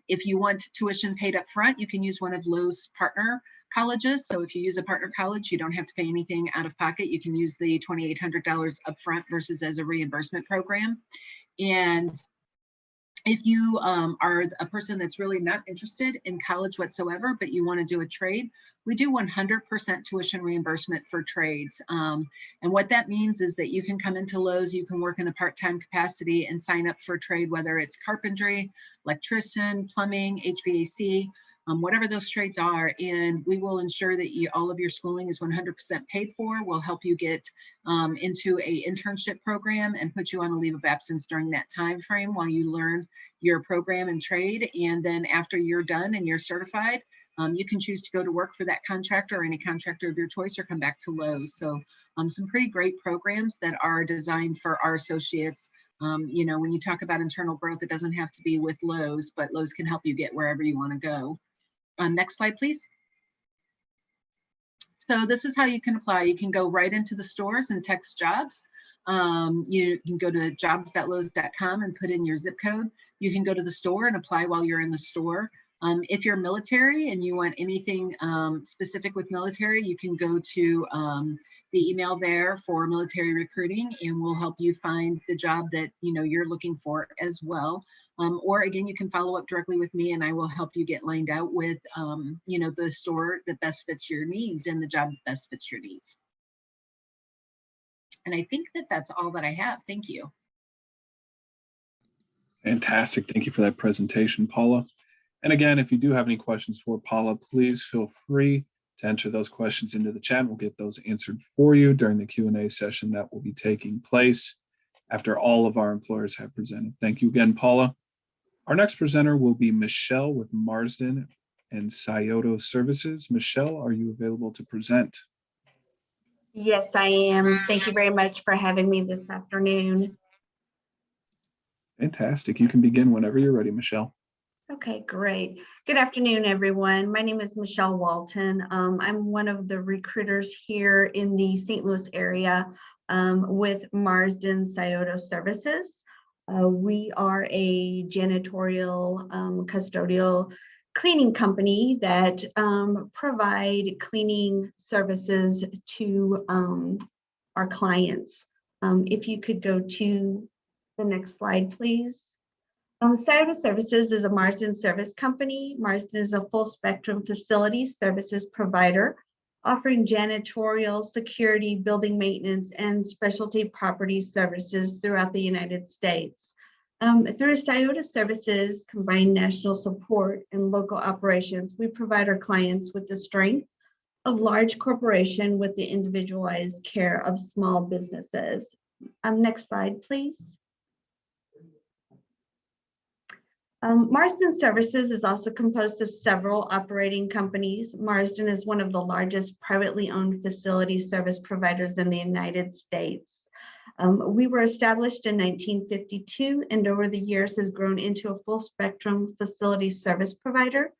If you want tuition paid up front, you can use one of Lowe's partner colleges. So if you use a partner college, you don't have to pay anything out of pocket. You can use the $2,800 upfront versus as a reimbursement program. And if you are a person that's really not interested in college whatsoever, but you want to do a trade, we do 100% tuition reimbursement for trades. And what that means is that you can come into Lowe's, you can work in a part-time capacity and sign up for a trade, whether it's carpentry, electrician, plumbing, HVAC, whatever those trades are, and we will ensure that all of your schooling is 100% paid for. We'll help you get into a internship program and put you on a leave of absence during that time frame while you learn your program and trade. And then after you're done and you're certified, you can choose to go to work for that contractor or any contractor of your choice, or come back to Lowe's. So some pretty great programs that are designed for our associates. When you talk about internal growth, it doesn't have to be with Lowe's, but Lowe's can help you get wherever you want to go. Next slide, please. So this is how you can apply. You can go right into the stores and text jobs. You can go to jobs.lowes.com and put in your zip code. You can go to the store and apply while you're in the store. If you're military and you want anything specific with military, you can go to the email there for military recruiting, and we'll help you find the job that you're looking for as well. Or again, you can follow up directly with me, and I will help you get lined out with the store that best fits your needs and the job that best fits your needs. And I think that that's all that I have. Thank you. Fantastic. Thank you for that presentation, Paula. And again, if you do have any questions for Paula, please feel free to enter those questions into the chat. We'll get those answered for you during the Q&A session that will be taking place after all of our employers have presented. Thank you again, Paula. Our next presenter will be Michelle with Marsden and Scioto Services. Michelle, are you available to present? Yes, I am. Thank you very much for having me this afternoon. Fantastic. You can begin whenever you're ready, Michelle. Okay, great. Good afternoon, everyone. My name is Michelle Walton. I'm one of the recruiters here in the St. Louis area with Marsden Scioto Services. We are a janitorial, custodial cleaning company that provide cleaning services to our clients. If you could go to the next slide, please. Scioto Services is a Marsden service company. Marsden is a full spectrum facility services provider, offering janitorial, security, building maintenance, and specialty property services throughout the United States. Through Scioto Services, combined national support and local operations, we provide our clients with the strength of large corporation with the individualized care of small businesses. Next slide, please. Marsden Services is also composed of several operating companies. Marsden is one of the largest privately owned facility service providers in the United States. We were established in 1952 and over the years has grown into a full spectrum facility service provider.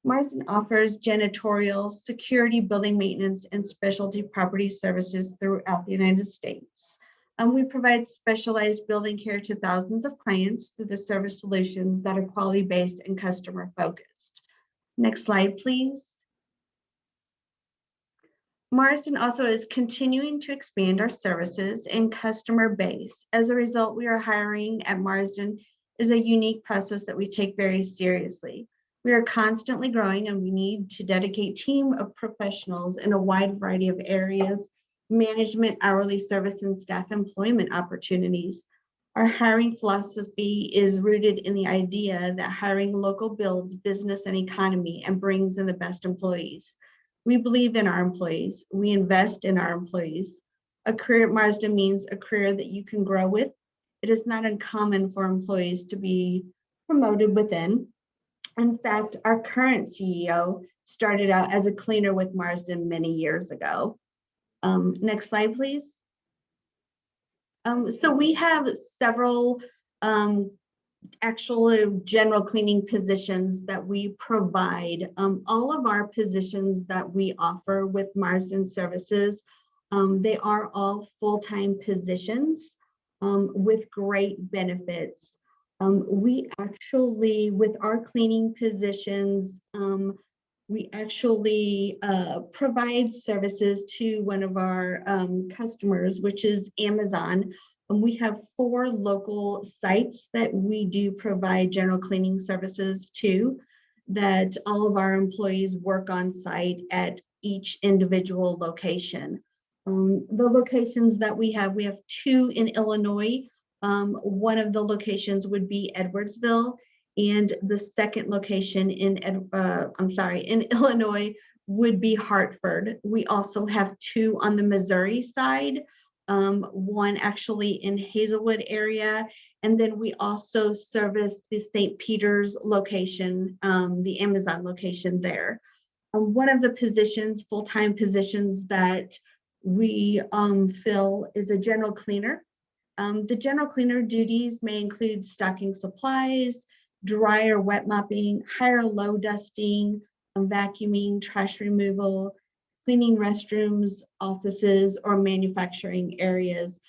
Marsden offers janitorial, security, building maintenance, and specialty property services throughout the United States. We provide specialized building care to thousands of clients through the service solutions that are quality-based and customer-focused. Next slide, please. Marsden also is continuing to expand our services and customer base. As a result, we are hiring at Marsden is a unique process that we take very seriously. We are constantly growing and we need to dedicate team of professionals in a wide variety of areas, management, hourly service, and staff employment opportunities. Our hiring philosophy is rooted in the idea that hiring local builds business and economy and brings in the best employees. We believe in our employees. We invest in our employees. A career at Marsden means a career that you can grow with. It is not uncommon for employees to be promoted within. In fact, our current CEO started out as a cleaner with Marsden many years ago. Next slide, please. So we have several actual general cleaning positions that we provide. All of our positions that we offer with Marsden Services, they are all full-time positions with great benefits. We actually, with our cleaning positions, we actually provide services to one of our customers, which is Amazon. And we have 4 local sites that we do provide general cleaning services to, that all of our employees work on site at each individual location. The locations that we have 2 in Illinois. One of the locations would be Edwardsville, and the second location in Illinois would be Hartford. We also have 2 on the Missouri side, one actually in Hazelwood area, and then we also service the St. Peter's location, the Amazon location there. One of the positions, full-time positions that we fill is a general cleaner. The general cleaner duties may include stocking supplies, dry or wet mopping, high or low dusting, vacuuming, trash removal, cleaning restrooms, offices, or manufacturing areas.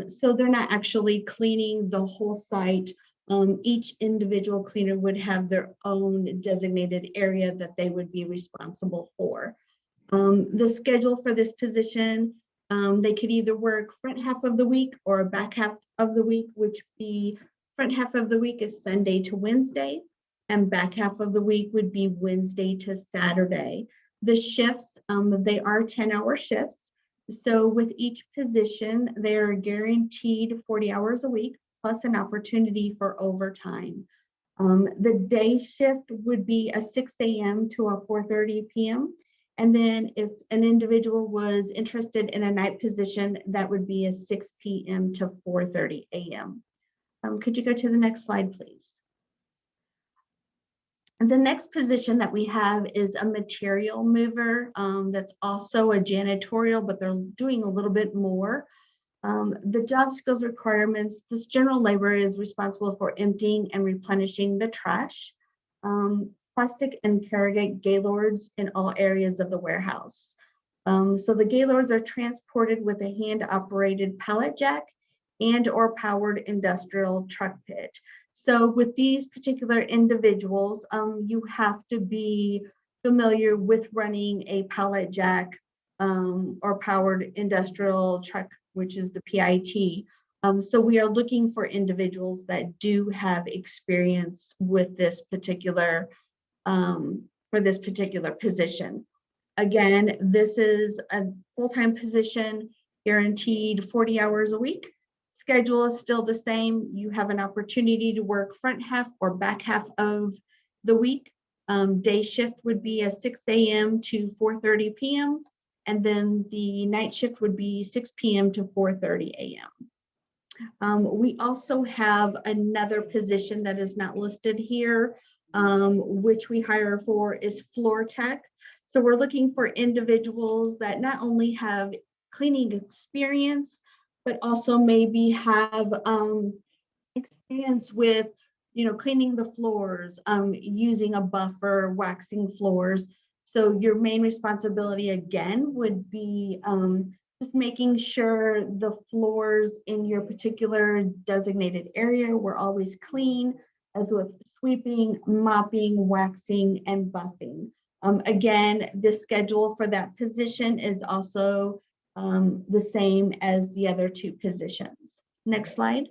So they're not actually cleaning the whole site. Each individual cleaner would have their own designated area that they would be responsible for. The schedule for this position, they could either work front half of the week or back half of the week, which the front half of the week is Sunday to Wednesday, and back half of the week would be Wednesday to Saturday. The shifts, they are 10-hour shifts. So with each position, they're guaranteed 40 hours a week, plus an opportunity for overtime. The day shift would be a 6 a.m. to a 4:30 p.m. And then if an individual was interested in a night position, that would be a 6 p.m. to 4:30 a.m. Could you go to the next slide, please? And the next position that we have is a material mover. That's also a janitorial, but they're doing a little bit more. The job skills requirements, this general labor is responsible for emptying and replenishing the trash, plastic and corrugate gaylords in all areas of the warehouse. So the gaylords are transported with a hand-operated pallet jack and or powered industrial truck pit. So with these particular individuals, you have to be familiar with running a pallet jack or powered industrial truck, which is the PIT. So we are looking for individuals that do have experience with this particular, for this particular position. Again, this is a full-time position, guaranteed 40 hours a week. Schedule is still the same. You have an opportunity to work front half or back half of the week. Day shift would be a 6 a.m. to 4:30 p.m. And then the night shift would be 6 p.m. to 4:30 a.m. We also have another position that is not listed here, which we hire for is floor tech. So we're looking for individuals that not only have cleaning experience, but also maybe have experience with cleaning the floors, using a buffer, waxing floors. So your main responsibility again would be just making sure the floors in your particular designated area were always clean, as with sweeping, mopping, waxing, and buffing. Again, the schedule for that position is also the same as the other two positions. Next slide.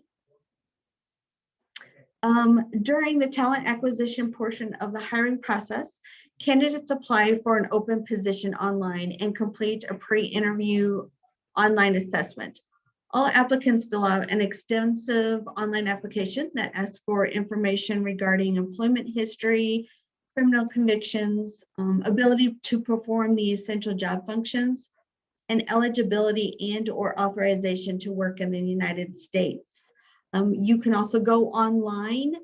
During the talent acquisition portion of the hiring process, candidates apply for an open position online and complete a pre-interview online assessment. All applicants fill out an extensive online application that asks for information regarding employment history, criminal convictions, ability to perform the essential job functions, and eligibility and/or authorization to work in the United States. You can also go online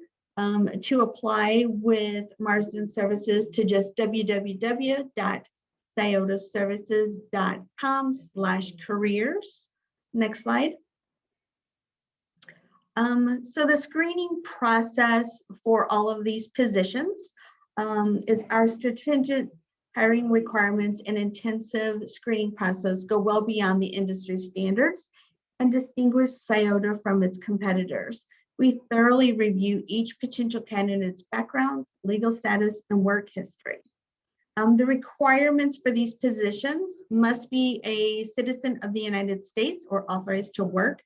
to apply with Marsden Services to just www.sciotoservices.com/careers. Next slide. So the screening process for all of these positions is our stringent hiring requirements and intensive screening process go well beyond the industry standards and distinguish Scioto from its competitors. We thoroughly review each potential candidate's background, legal status, and work history. The requirements for these positions must be a citizen of the United States or authorized to work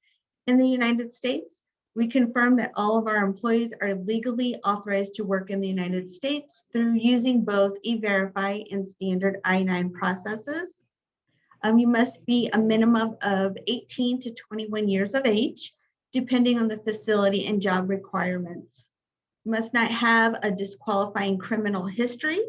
in the United States. We confirm that all of our employees are legally authorized to work in the United States through using both E-Verify and standard I-9 processes. You must be a minimum of 18 to 21 years of age, depending on the facility and job requirements. You must not have a disqualifying criminal history,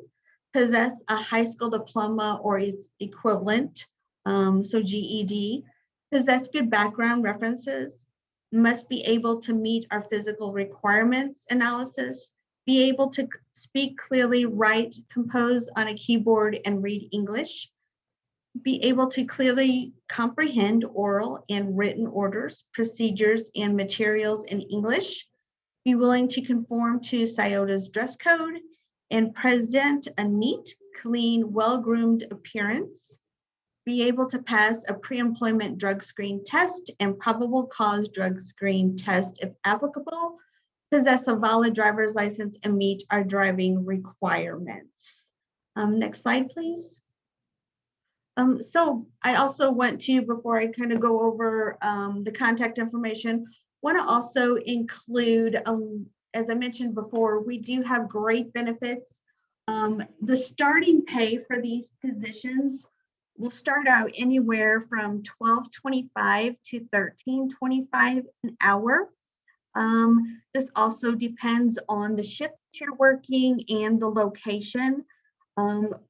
possess a high school diploma or its equivalent, so GED, possess good background references, must be able to meet our physical requirements analysis, be able to speak clearly, write, compose on a keyboard, and read English, be able to clearly comprehend oral and written orders, procedures, and materials in English, be willing to conform to Scioto's dress code, and present a neat, clean, well-groomed appearance, be able to pass a pre-employment drug screen test and probable cause drug screen test if applicable, possess a valid driver's license, and meet our driving requirements. Next slide, please. So I also want to, before I kind of go over the contact information, want to also include, as I mentioned before, we do have great benefits. The starting pay for these positions will start out anywhere from $12.25 to $13.25 an hour. This also depends on the shift you're working and the location.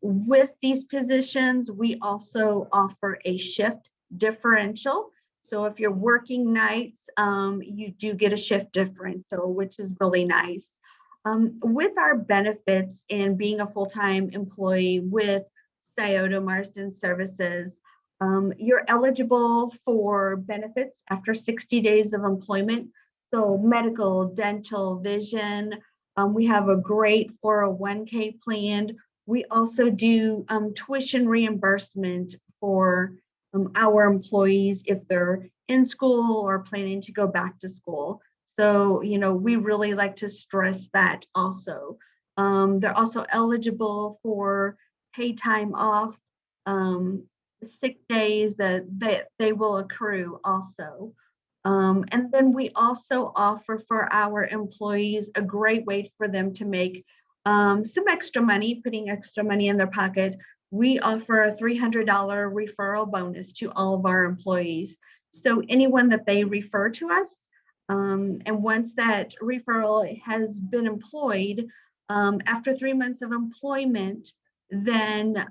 With these positions, we also offer a shift differential. So if you're working nights, you do get a shift differential, which is really nice. With our benefits and being a full-time employee with Scioto Marsden Services, you're eligible for benefits after 60 days of employment. So medical, dental, vision. We have a great 401k plan. We also do tuition reimbursement for our employees if they're in school or planning to go back to school. So, we really like to stress that also. They're also eligible for paid time off, sick days that they will accrue also. And then we also offer for our employees a great way for them to make some extra money, putting extra money in their pocket. We offer a $300 referral bonus to all of our employees. So anyone that they refer to us, and once that referral has been employed, after 3 months of employment, then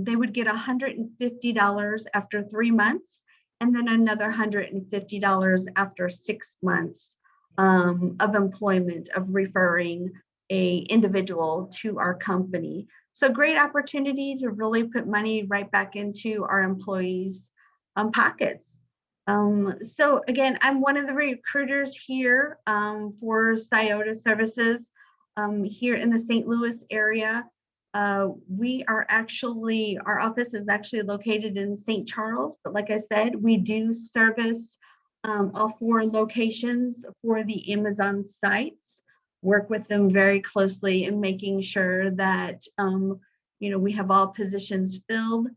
they would get $150 after 3 months, and then another $150 after 6 months of employment, of referring a individual to our company. So great opportunity to really put money right back into our employees' pockets. So again, I'm one of the recruiters here for Scioto services here in the St. Louis area. We are actually, our office is actually located in St. Charles, but like I said, we do service all 4 locations for the Amazon sites, work with them very closely in making sure that, we have all positions filled.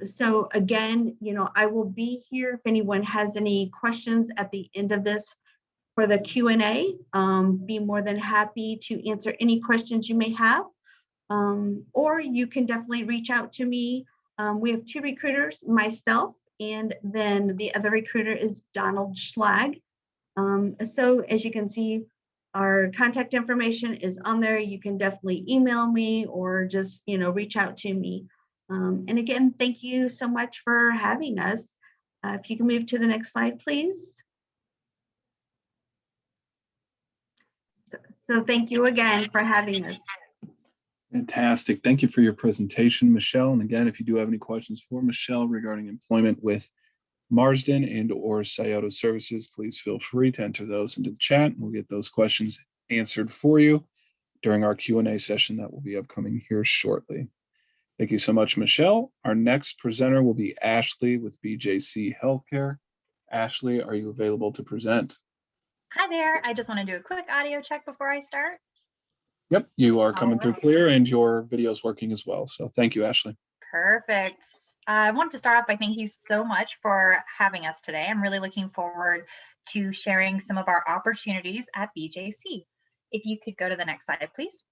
So again, I will be here if anyone has any questions at the end of this for the Q&A. Be more than happy to answer any questions you may have. Or you can definitely reach out to me. We have 2 recruiters, myself, and then the other recruiter is Donald Schlag. So as you can see, our contact information is on there. You can definitely email me or just, reach out to me. And again, thank you so much for having us. If you can move to the next slide, please. So thank you again for having us. Fantastic. Thank you for your presentation, Michelle. And again, if you do have any questions for Michelle regarding employment with Marsden and or Scioto services, please feel free to enter those into the chat and we'll get those questions answered for you during our Q&A session that will be upcoming here shortly. Thank you so much, Michelle. Our next presenter will be Ashley with BJC Healthcare. Ashley, are you available to present? Hi there. I just want to do a quick audio check before I start. Yep, you are coming through clear and your video is working as well. So thank you, Ashley. Perfect. I want to start off by thank you so much for having us today. I'm really looking forward to sharing some of our opportunities at BJC. If you could go to the next slide, please.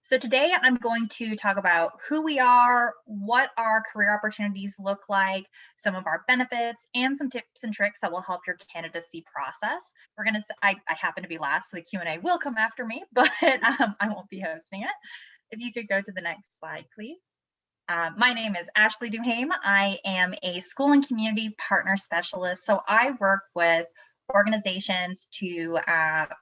So today I'm going to talk about who we are, what our career opportunities look like, some of our benefits, and some tips and tricks that will help your candidacy process. I happen to be last, so the Q&A will come after me, but I won't be hosting it. If you could go to the next slide, please. My name is Ashley Duhame. I am a school and community partner specialist. So I work with organizations to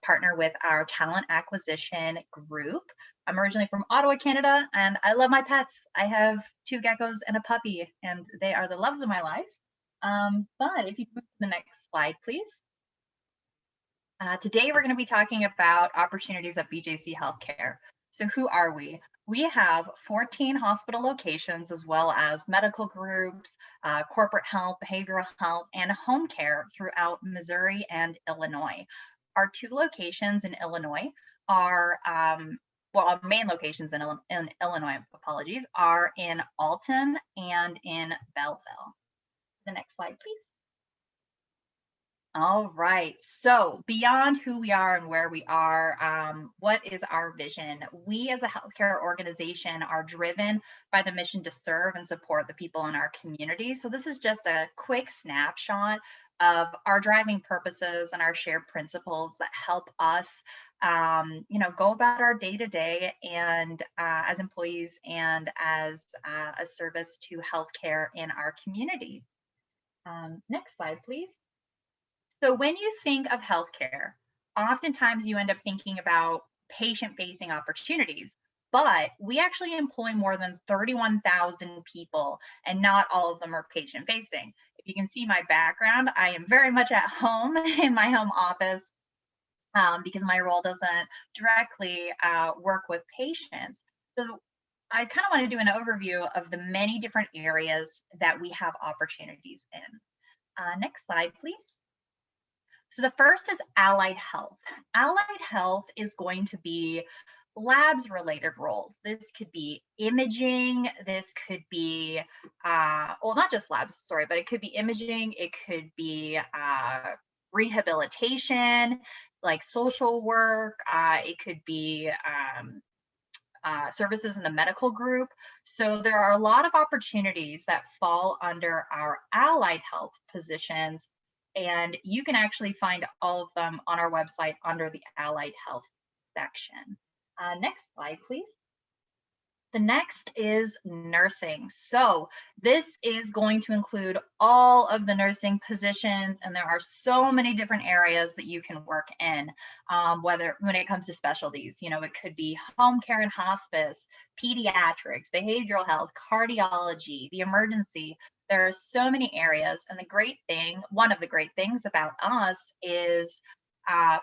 partner with our talent acquisition group. I'm originally from Ottawa, Canada, and I love my pets. I have 2 geckos and a puppy, and they are the loves of my life. But if you move to the next slide, please. Today, we're going to be talking about opportunities at BJC Healthcare. So who are we? We have 14 hospital locations, as well as medical groups, corporate health, behavioral health, and home care throughout Missouri and Illinois. Our 2 locations in Illinois are, our main locations in Illinois, apologies, are in Alton and in Belleville. The next slide, please. All right, so beyond who we are and where we are, what is our vision? We as a healthcare organization are driven by the mission to serve and support the people in our community. So this is just a quick snapshot of our driving purposes and our shared principles that help us go about our day-to-day and as employees and as a service to healthcare in our community. Next slide, please. So when you think of healthcare, oftentimes you end up thinking about patient-facing opportunities, but we actually employ more than 31,000 people, and not all of them are patient-facing. If you can see my background, I am very much at home in my home office because my role doesn't directly work with patients. So I kind of want to do an overview of the many different areas that we have opportunities in. Next slide, please. So the first is allied health. Allied health is going to be labs related roles. This could be imaging, this could be, well, not just labs, sorry, but it could be imaging, it could be rehabilitation, like social work, it could be services in the medical group. So there are a lot of opportunities that fall under our allied health positions, and you can actually find all of them on our website under the allied health section. Next slide, please. The next is nursing. So this is going to include all of the nursing positions, and there are so many different areas that you can work in, when it comes to specialties. It could be home care and hospice, pediatrics, behavioral health, cardiology, the emergency. There are so many areas, and the great thing, one of the great things about us is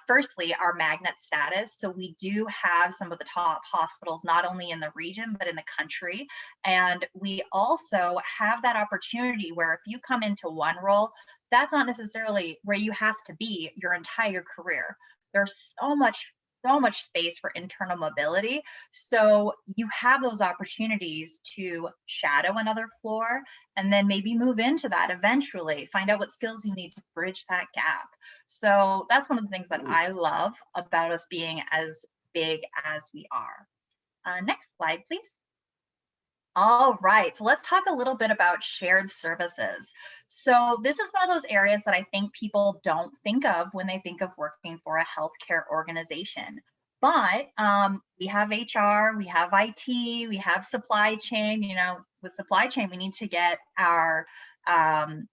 firstly, our magnet status. So we do have some of the top hospitals, not only in the region, but in the country. And we also have that opportunity where if you come into one role, that's not necessarily where you have to be your entire career. There's so much space for internal mobility. So you have those opportunities to shadow another floor and then maybe move into that eventually, find out what skills you need to bridge that gap. So that's one of the things that I love about us being as big as we are. Next slide, please. All right, so let's talk a little bit about shared services. So this is one of those areas that I think people don't think of when they think of working for a healthcare organization. But we have HR, we have IT, we have supply chain. You know, with supply chain, we need to get our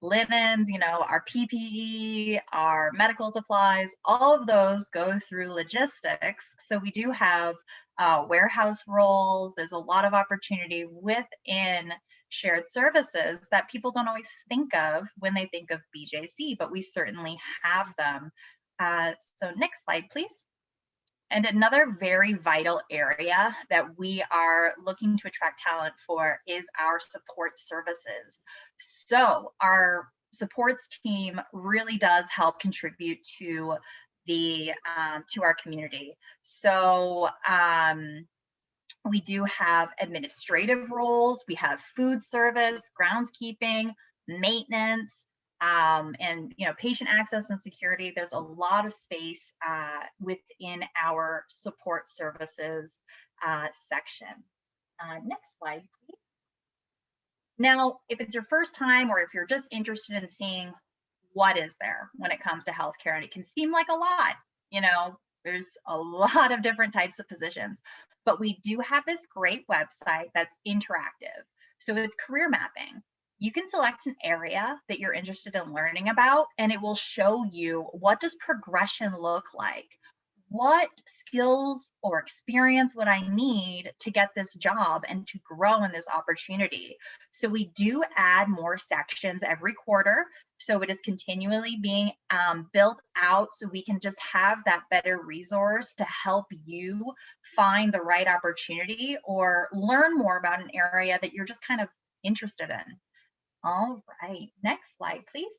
linens, you know, our PPE, our medical supplies, all of those go through logistics. So we do have warehouse roles. There's a lot of opportunity within shared services that people don't always think of when they think of BJC, but we certainly have them. So next slide, please. And another very vital area that we are looking to attract talent for is our support services. So our supports team really does help contribute to the to our community. So we do have administrative roles, we have food service, groundskeeping, maintenance, and you know, patient access and security. There's a lot of space within our support services section. Next slide, please. Now, if it's your first time or if you're just interested in seeing what is there when it comes to healthcare, and it can seem like a lot, you know, there's a lot of different types of positions, but we do have this great website that's interactive. So it's career mapping. You can select an area that you're interested in learning about, and it will show you what does progression look like? What skills or experience would I need to get this job and to grow in this opportunity? So we do add more sections every quarter. So it is continually being built out so we can just have that better resource to help you find the right opportunity or learn more about an area that you're just kind of interested in. All right, next slide, please.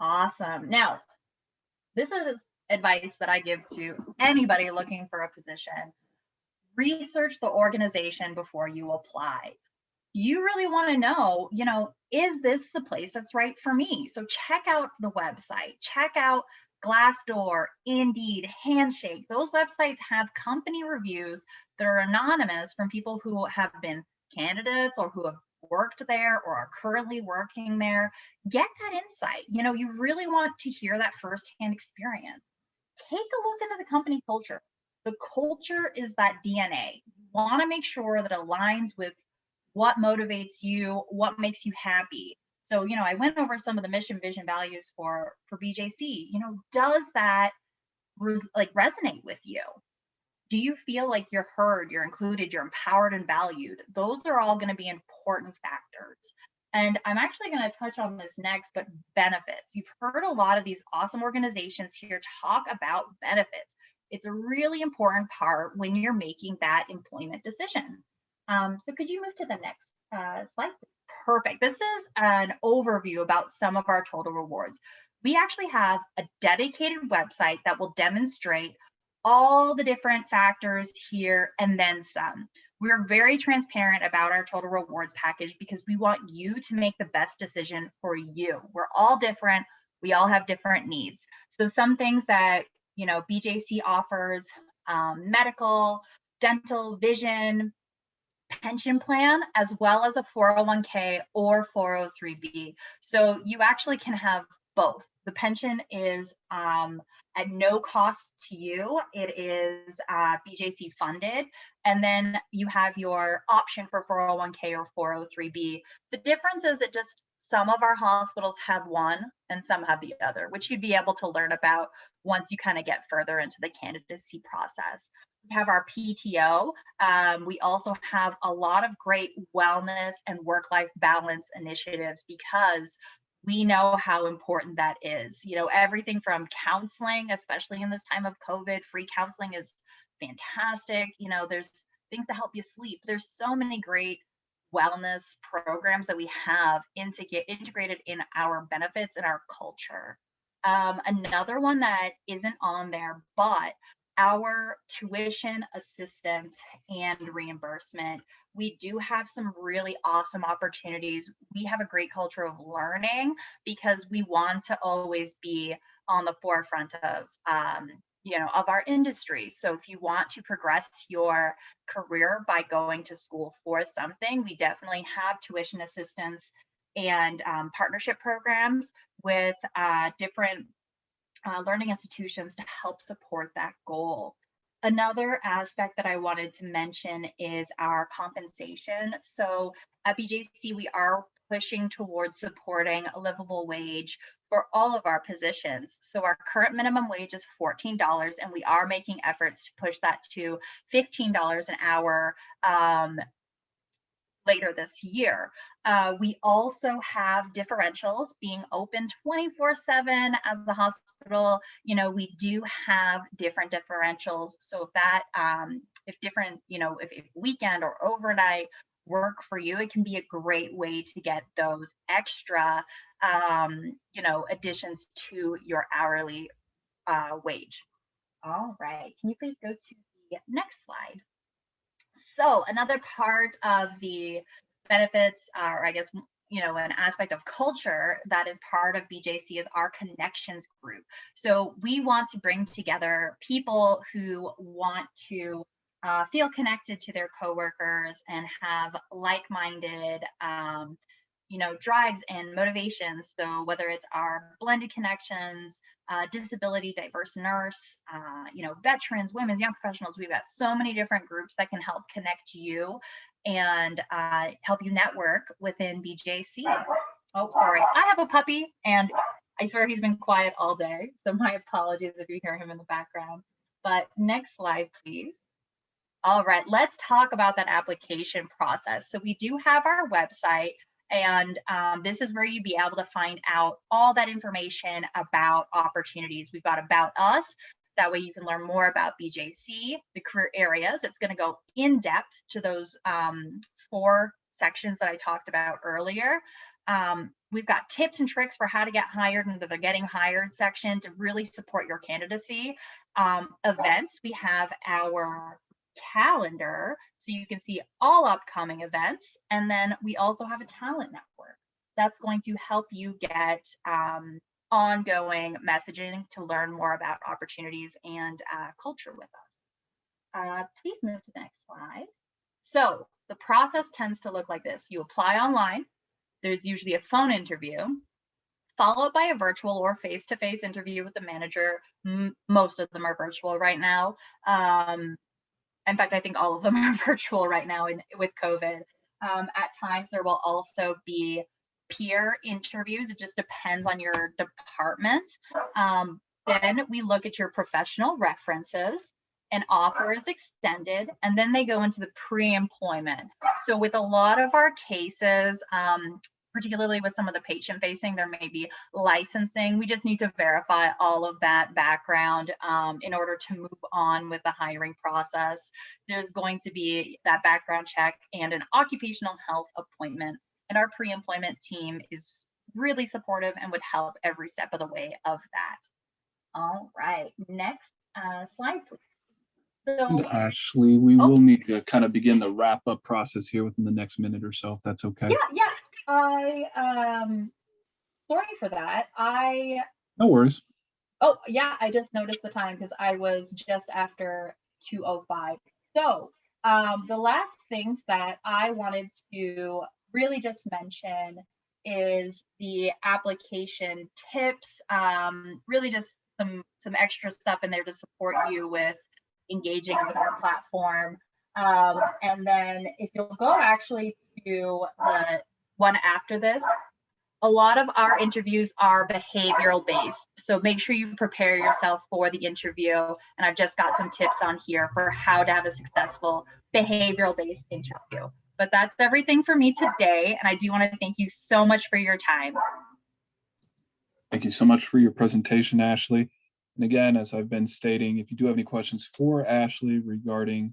Awesome. Now, this is advice that I give to anybody looking for a position. Research the organization before you apply. You really want to know, you know, is this the place that's right for me? So check out the website, check out Glassdoor, Indeed, Handshake. Those websites have company reviews that are anonymous from people who have been candidates or who have worked there or are currently working there. Get that insight. You know, you really want to hear that firsthand experience. Take a look into the company culture. The culture is that DNA. You want to make sure that it aligns with what motivates you, what makes you happy. So, you know, I went over some of the mission, vision, values for BJC. You know, does that resonate with you? Do you feel like you're heard, you're included, you're empowered and valued? Those are all going to be important factors. And I'm actually going to touch on this next, but benefits. You've heard a lot of these awesome organizations here talk about benefits. It's a really important part when you're making that employment decision. So could you move to the next slide? Perfect. This is an overview about some of our total rewards. We actually have a dedicated website that will demonstrate all the different factors here and then some. We're very transparent about our total rewards package because we want you to make the best decision for you. We're all different. We all have different needs. So some things that, you know, BJC offers, medical, dental, vision, pension plan, as well as a 401k or 403b. So you actually can have both. The pension is at no cost to you. It is BJC funded. And then you have your option for 401k or 403b. The difference is some of our hospitals have one and some have the other, which you'd be able to learn about once you kind of get further into the candidacy process. We have our PTO. We also have a lot of great wellness and work-life balance initiatives because we know how important that is. You know, everything from counseling, especially in this time of COVID, free counseling is fantastic. You know, there's things to help you sleep. There's so many great wellness programs that we have integrated in our benefits and our culture. Another one that isn't on there, but our tuition assistance and reimbursement. We do have some really awesome opportunities. We have a great culture of learning because we want to always be on the forefront of, of our industry. So if you want to progress your career by going to school for something, we definitely have tuition assistance and partnership programs with different learning institutions to help support that goal. Another aspect that I wanted to mention is our compensation. So at BJC, we are pushing towards supporting a livable wage for all of our positions. So our current minimum wage is $14, and we are making efforts to push that to $15 an hour later this year. We also have differentials being open 24/7 as the hospital. You know, we do have different differentials. So if that, if different, if weekend or overnight work for you, it can be a great way to get those extra, additions to your hourly wage. All right, can you please go to the next slide? So another part of the benefits, or I guess, an aspect of culture that is part of BJC is our connections group. So we want to bring together people who want to feel connected to their coworkers and have like-minded, drives and motivations. So whether it's our blended connections, disability, diverse nurse, veterans, women's, young professionals, we've got so many different groups that can help connect you and help you network within BJC. Oh, sorry, I have a puppy and I swear he's been quiet all day. So my apologies if you hear him in the background. But next slide, please. All right, let's talk about that application process. So we do have our website, and this is where you'd be able to find out all that information about opportunities. We've got About Us. That way you can learn more about BJC, the career areas. It's going to go in depth to those 4 sections that I talked about earlier. We've got tips and tricks for how to get hired into the Getting Hired section to really support your candidacy. Events, we have our calendar so you can see all upcoming events, and then we also have a talent network that's going to help you get ongoing messaging to learn more about opportunities and culture with us. Please move to the next slide. So the process tends to look like this. You apply online. There's usually a phone interview, followed by a virtual or face-to-face interview with the manager. Most of them are virtual right now. In fact, I think all of them are virtual right now with COVID. At times, there will also be peer interviews. It just depends on your department. Then we look at your professional references. An offer is extended, and then they go into the pre-employment. So with a lot of our cases, particularly with some of the patient facing, there may be licensing. We just need to verify all of that background in order to move on with the hiring process. There's going to be that background check and an occupational health appointment. And our pre-employment team is really supportive and would help every step of the way of that. All right, next slide, please. And Ashley, we will need to kind of begin the wrap up process here within the next minute or so, if that's okay. Yeah. I sorry for that. No worries. Oh yeah, I just noticed the time because I was just after 2:05. So the last things that I wanted to really just mention is the application tips. Really just some extra stuff in there to support you with engaging with our platform. And then if you'll go actually to the one after this, A lot of our interviews are behavioral based. So make sure you prepare yourself for the interview. And I've just got some tips on here for how to have a successful behavioral based interview. But that's everything for me today. And I do want to thank you so much for your time. Thank you so much for your presentation, Ashley. And again, as I've been stating, if you do have any questions for Ashley regarding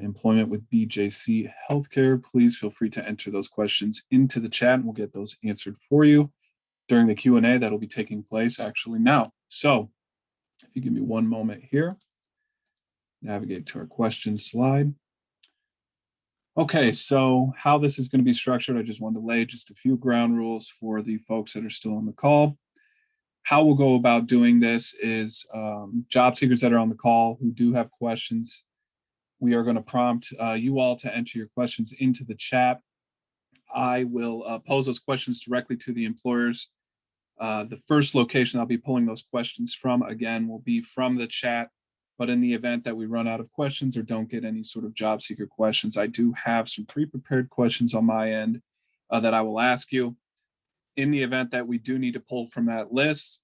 employment with BJC Healthcare, please feel free to enter those questions into the chat and we'll get those answered for you during the Q&A that'll be taking place actually now. So if you give me one moment here, navigate to our questions slide. Okay, so how this is going to be structured, I just wanted to lay just a few ground rules for the folks that are still on the call. How we'll go about doing this is job seekers that are on the call who do have questions, we are going to prompt you all to enter your questions into the chat. I will pose those questions directly to the employers. The first location I'll be pulling those questions from, again, will be from the chat. But in the event that we run out of questions or don't get any sort of job seeker questions, I do have some pre-prepared questions on my end that I will ask you. In the event that we do need to pull from that list,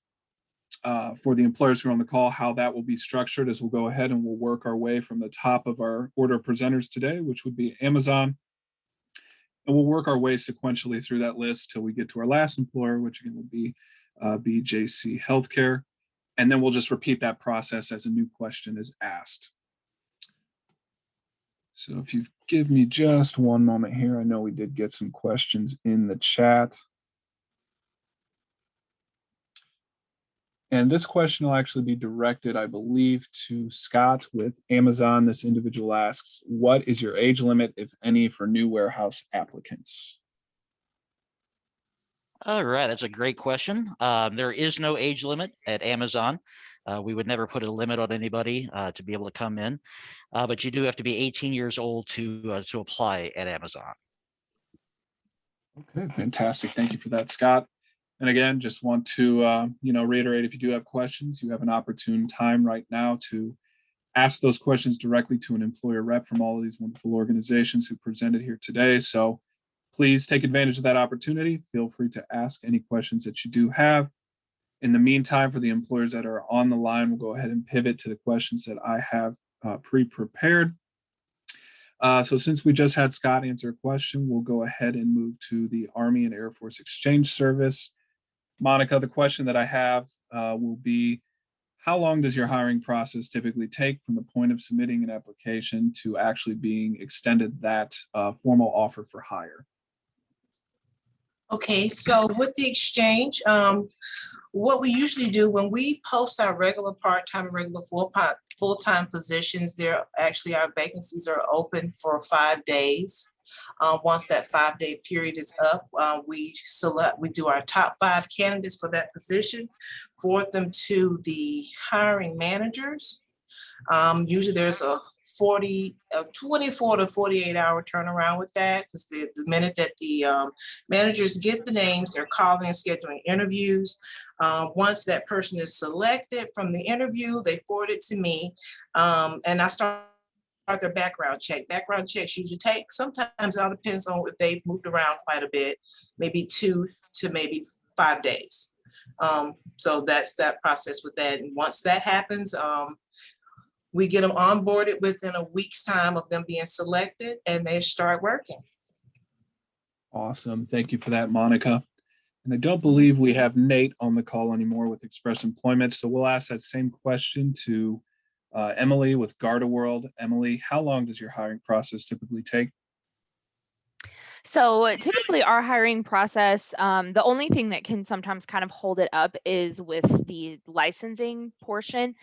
for the employers who are on the call, how that will be structured is we'll go ahead and we'll work our way from the top of our order of presenters today, which would be Amazon. And we'll work our way sequentially through that list till we get to our last employer, which again would be BJC Healthcare. And then we'll just repeat that process as a new question is asked. So if you give me just one moment here, I know we did get some questions in the chat. And this question will actually be directed, I believe, to Scott with Amazon. This individual asks, what is your age limit, if any, for new warehouse applicants? All right, that's a great question. There is no age limit at Amazon. We would never put a limit on anybody to be able to come in, but you do have to be 18 years old to apply at Amazon. Okay, fantastic. Thank you for that, Scott. And again, just want to reiterate, if you do have questions, you have an opportune time right now to ask those questions directly to an employer rep from all of these wonderful organizations who presented here today. So please take advantage of that opportunity. Feel free to ask any questions that you do have. In the meantime, for the employers that are on the line, we'll go ahead and pivot to the questions that I have pre-prepared. So since we just had Scott answer a question, we'll go ahead and move to the Army and Air Force Exchange Service. Monica, the question that I have will be, how long does your hiring process typically take from the point of submitting an application to actually being extended that formal offer for hire? Okay, so with the exchange, what we usually do when we post our regular part-time and regular full-time positions, our vacancies are open for 5 days. Once that 5-day period is up, we do our top 5 candidates for that position, forward them to the hiring managers. Usually there's a 24 to 48 hour turnaround with that, because the minute that the managers get the names, they're calling and scheduling interviews. Once that person is selected from the interview, they forward it to me, and I start their background check. Background checks usually take, sometimes it all depends on if they've moved around quite a bit, maybe 2 to maybe 5 days. So that's that process with that. And once that happens, we get them onboarded within a week's time of them being selected, and they start working. Awesome. Thank you for that, Monica. And I don't believe we have Nate on the call anymore with Express Employment. So we'll ask that same question to Emily with GardaWorld. Emily, how long does your hiring process typically take? So typically our hiring process, the only thing that can sometimes kind of hold it up is with the licensing portion,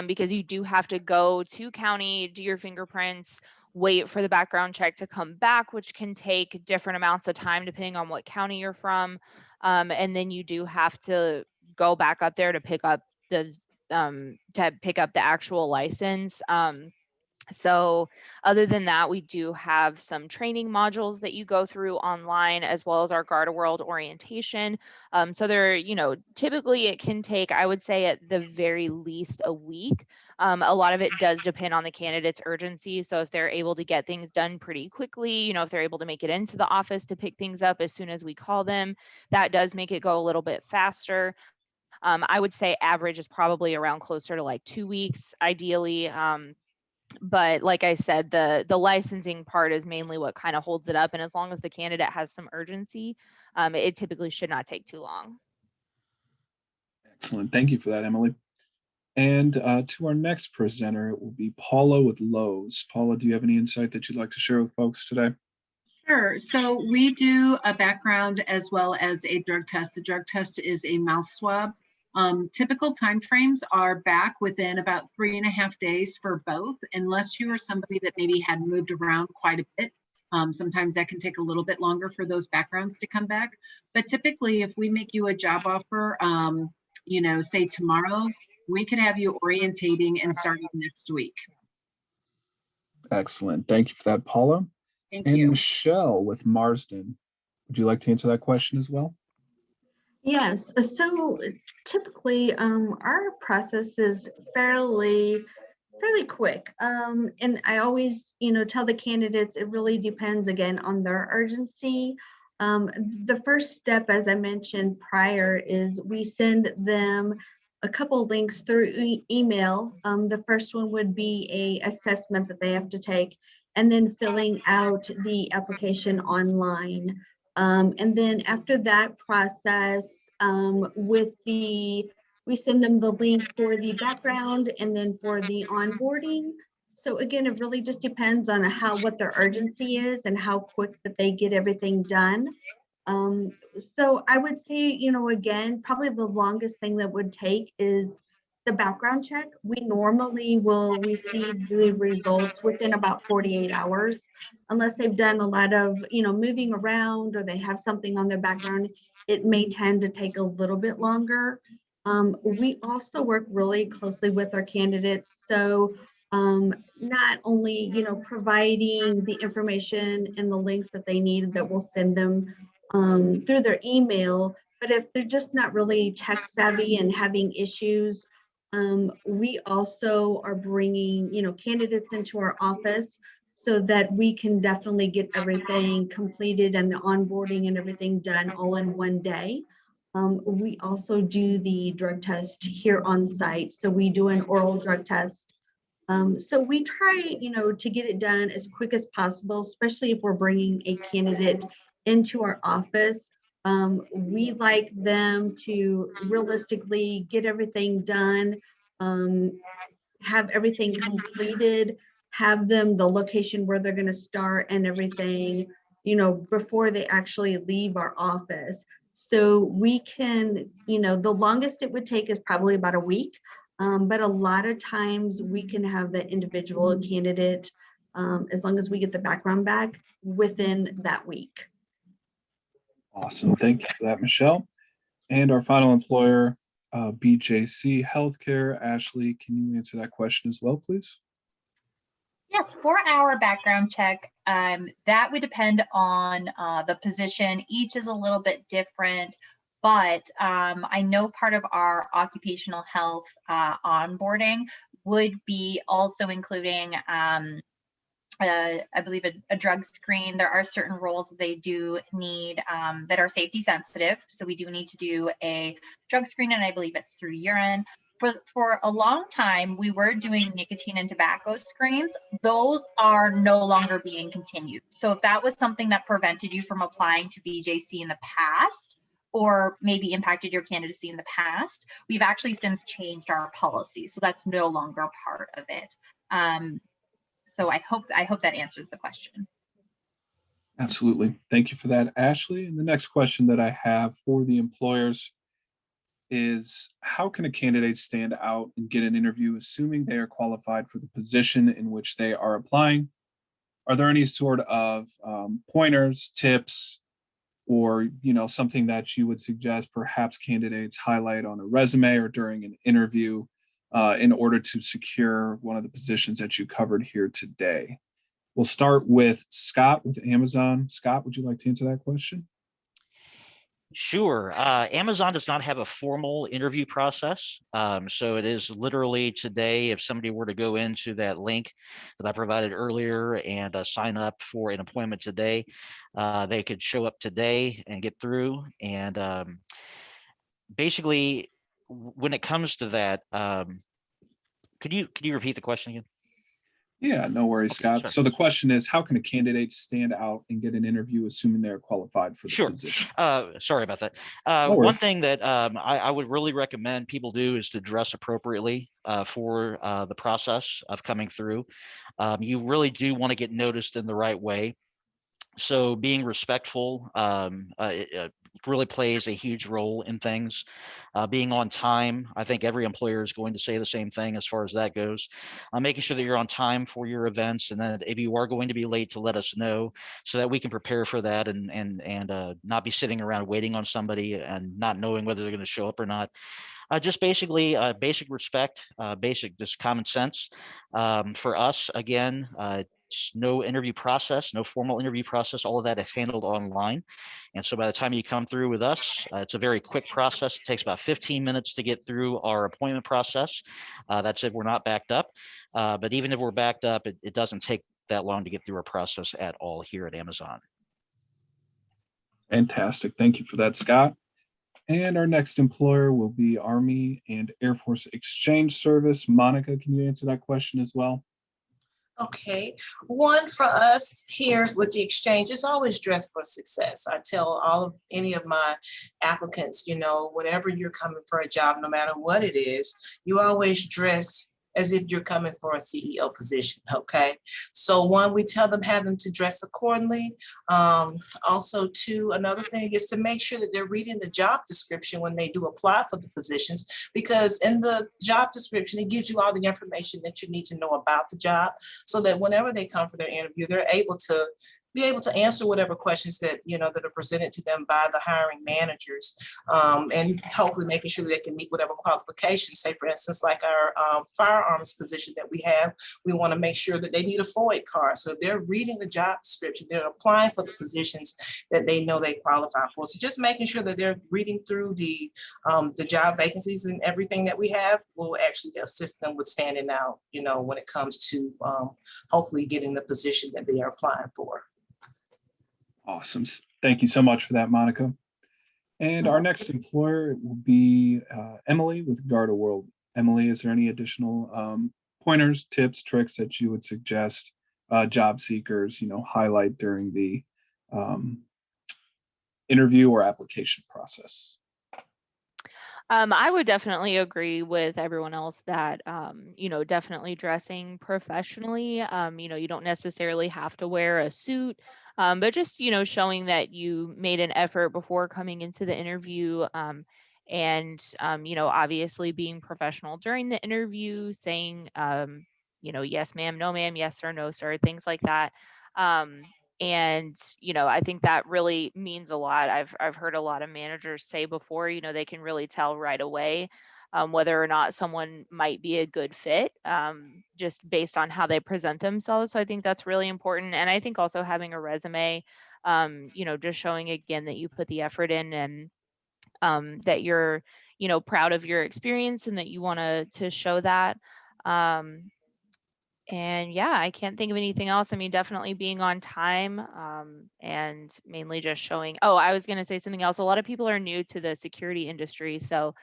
because you do have to go to county, do your fingerprints, wait for the background check to come back, which can take different amounts of time depending on what county you're from. And then you do have to go back up there to pick up the actual license. So other than that, we do have some training modules that you go through online, as well as our GardaWorld orientation. So there, typically it can take, I would say at the very least, a week. A lot of it does depend on the candidate's urgency. So if they're able to get things done pretty quickly, if they're able to make it into the office to pick things up as soon as we call them, that does make it go a little bit faster. I would say average is probably around closer to like 2 weeks, ideally. But like I said, the licensing part is mainly what kind of holds it up. And as long as the candidate has some urgency, it typically should not take too long. Excellent. Thank you for that, Emily. And to our next presenter, it will be Paula with Lowe's. Paula, do you have any insight that you'd like to share with folks today? Sure. So we do a background as well as a drug test. The drug test is a mouth swab. Typical timeframes are back within about 3.5 days for both, unless you are somebody that maybe had moved around quite a bit. Sometimes that can take a little bit longer for those backgrounds to come back. But typically, if we make you a job offer, say tomorrow, we could have you orientating and starting next week. Excellent. Thank you for that, Paula. Thank and you. Michelle with Marsden. Would you like to answer that question as well? Yes, so typically our process is fairly quick. And I always, tell the candidates it really depends again on their urgency. The first step, as I mentioned prior, is we send them a couple links through email. The first one would be a assessment that they have to take, and then filling out the application online. And then after that process, we send them the link for the background and then for the onboarding. So again, it really just depends on what their urgency is and how quick that they get everything done. So I would say, again, probably the longest thing that would take is the background check. We normally will receive the results within about 48 hours, unless they've done a lot of, moving around or they have something on their background. It may tend to take a little bit longer. We also work really closely with our candidates. So not only, providing the information and the links that they need that we'll send them through their email, but if they're just not really tech savvy and having issues, we also are bringing, candidates into our office so that we can definitely get everything completed and the onboarding and everything done all in one day. We also do the drug test here on site. So we do an oral drug test. So we try, to get it done as quick as possible, especially if we're bringing a candidate into our office. We like them to realistically get everything done, have everything completed, have them the location where they're going to start and everything, before they actually leave our office. So we can, the longest it would take is probably about a week. But a lot of times we can have the individual candidate, as long as we get the background back within that week. Awesome. Thank you for that, Michelle. And our final employer, BJC Healthcare. Ashley, can you answer that question as well, please? Yes, for our background check, that would depend on the position. Each is a little bit different, but I know part of our occupational health onboarding would be also including, I believe, a drug screen. There are certain roles that they do need that are safety sensitive. So we do need to do a drug screen, and I believe it's through urine. For a long time, we were doing nicotine and tobacco screens. Those are no longer being continued. So if that was something that prevented you from applying to BJC in the past, or maybe impacted your candidacy in the past, we've actually since changed our policy. So that's no longer a part of it. So I hope that answers the question. Absolutely. Thank you for that, Ashley. And the next question that I have for the employers is, how can a candidate stand out and get an interview assuming they are qualified for the position in which they are applying? Are there any sort of pointers, tips, or something that you would suggest perhaps candidates highlight on a resume or during an interview in order to secure one of the positions that you covered here today? We'll start with Scott with Amazon. Scott, would you like to answer that question? Sure. Amazon does not have a formal interview process. So it is literally today, if somebody were to go into that link that I provided earlier and sign up for an appointment today, they could show up today and get through. And basically, when it comes to that, could you repeat the question again? Yeah, no worries, Okay, Scott. sorry. So the question is, how can a candidate stand out and get an interview, assuming they're qualified for the Sure. position? Sorry about that. No One worries. thing that I would really recommend people do is to dress appropriately for the process of coming through. You really do want to get noticed in the right way. So being respectful really plays a huge role in things. Being on time, I think every employer is going to say the same thing as far as that goes. Making sure that you're on time for your events, and then if you are going to be late, to let us know so that we can prepare for that and not be sitting around waiting on somebody and not knowing whether they're going to show up or not. Just basically basic respect, basic just common sense. For us, again, no interview process, no formal interview process. All of that is handled online. And so by the time you come through with us, it's a very quick process. It takes about 15 minutes to get through our appointment process. That's if we're not backed up. But even if we're backed up, it doesn't take that long to get through our process at all here at Amazon. Fantastic. Thank you for that, Scott. And our next employer will be Army and Air Force Exchange Service. Monica, can you answer that question as well? Okay, one for us here with the exchange is always dress for success. I tell any of my applicants, whenever you're coming for a job, no matter what it is, you always dress as if you're coming for a CEO position, okay? So one, we tell them, have them to dress accordingly. Also two, another thing is to make sure that they're reading the job description when they do apply for the positions, because in the job description, it gives you all the information that you need to know about the job, so that whenever they come for their interview, they're able to answer whatever questions that that are presented to them by the hiring managers, and hopefully making sure that they can meet whatever qualifications. Say, for instance, like our firearms position that we have, we want to make sure that they need a FOID card. So if they're reading the job description, they're applying for the positions that they know they qualify for. So just making sure that they're reading through the job vacancies and everything that we have will actually assist them with standing out, when it comes to hopefully getting the position that they are applying for. Awesome. Thank you so much for that, Monica. And our next employer will be Emily with GardaWorld. Emily, is there any additional pointers, tips, tricks that you would suggest job seekers, highlight during the interview or application process? I would definitely agree with everyone else that, definitely dressing professionally. You don't necessarily have to wear a suit, but just, showing that you made an effort before coming into the interview. And, obviously being professional during the interview, saying, yes, ma'am, no, ma'am, yes, sir, no, sir, things like that. And, I think that really means a lot. I've heard a lot of managers say before, they can really tell right away whether or not someone might be a good fit, just based on how they present themselves. So I think that's really important. And I think also having a resume, just showing again that you put the effort in, and that you're, proud of your experience and that you want to show that. And yeah, I can't think of anything else. I mean, definitely being on time, and mainly just showing. Oh, I was going to say something else. A lot of people are new to the security industry. So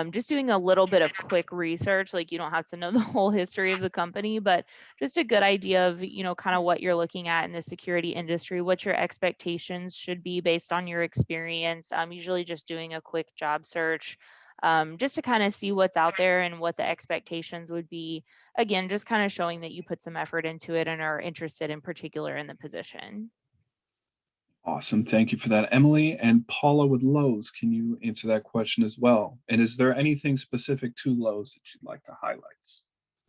just doing a little bit of quick research, like you don't have to know the whole history of the company, but just a good idea of, kind of what you're looking at in the security industry, what your expectations should be based on your experience. Usually just doing a quick job search, just to kind of see what's out there and what the expectations would be. Again, just kind of showing that you put some effort into it and are interested in particular in the position. Awesome. Thank you for that, Emily. And Paula with Lowe's, can you answer that question as well? And is there anything specific to Lowe's that you'd like to highlight?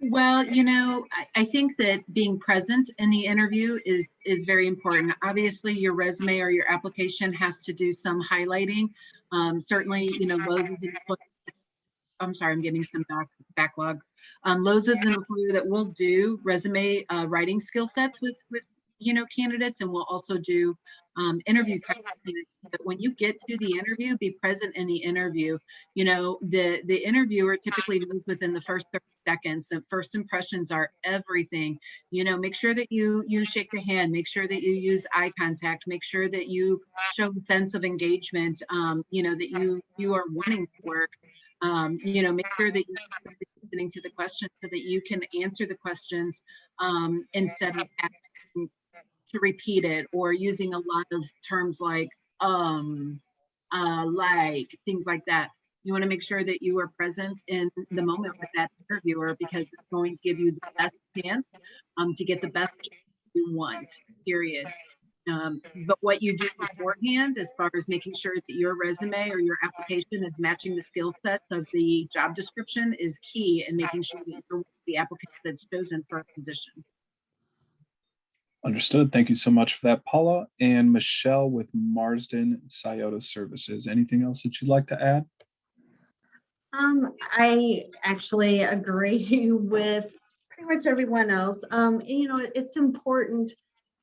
Well, I think that being present in the interview is very important. Obviously, your resume or your application has to do some highlighting. Certainly, Lowe's is. I'm sorry, I'm getting some backlog. Lowe's is an employer that will do resume writing skill sets with candidates, and we'll also do interview prep. But when you get to the interview, be present in the interview. The interviewer typically moves within the first 30 seconds. The first impressions are everything. Make sure that you shake the hand, make sure that you use eye contact, make sure that you show a sense of engagement, that you are wanting to work. Make sure that you're listening to the questions so that you can answer the questions instead of asking to repeat it or using a lot of terms like things like that. You want to make sure that you are present in the moment with that interviewer, because it's going to give you the best chance to get the best you want, period. But what you do beforehand, as far as making sure that your resume or your application is matching the skill sets of the job description, is key in making sure that you're the applicant that's chosen for a position. Understood. Thank you so much for that, Paula. And Michelle with Marsden Scioto Services. Anything else that you'd like to add? I actually agree with pretty much everyone else. It's important,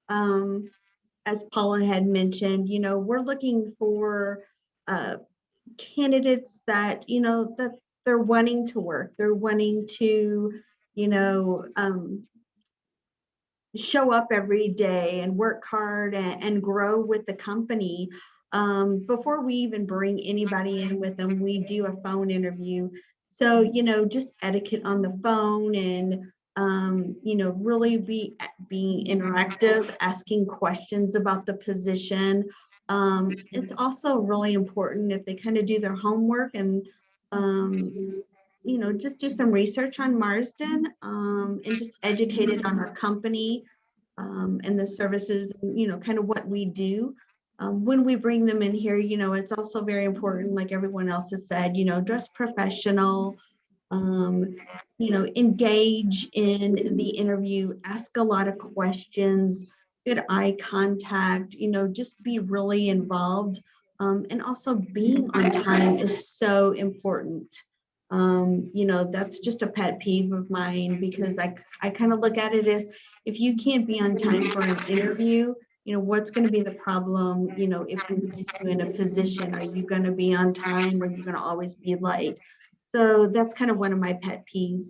as Paula had mentioned, we're looking for candidates that, that they're wanting to work. They're wanting to, show up every day and work hard and grow with the company. Before we even bring anybody in with them, we do a phone interview. So, just etiquette on the phone and, really being interactive, asking questions about the position. It's also really important if they kind of do their homework and, just do some research on Marsden and just educated on our company and the services, kind of what we do. When we bring them in here, it's also very important, like everyone else has said, dress professional, engage in the interview, ask a lot of questions, good eye contact, just be really involved. And also being on time is so important. That's just a pet peeve of mine, because I kind of look at it as, if you can't be on time for an interview, what's going to be the problem? If we put you in a position, are you going to be on time, or are you going to always be late? So that's kind of one of my pet peeves.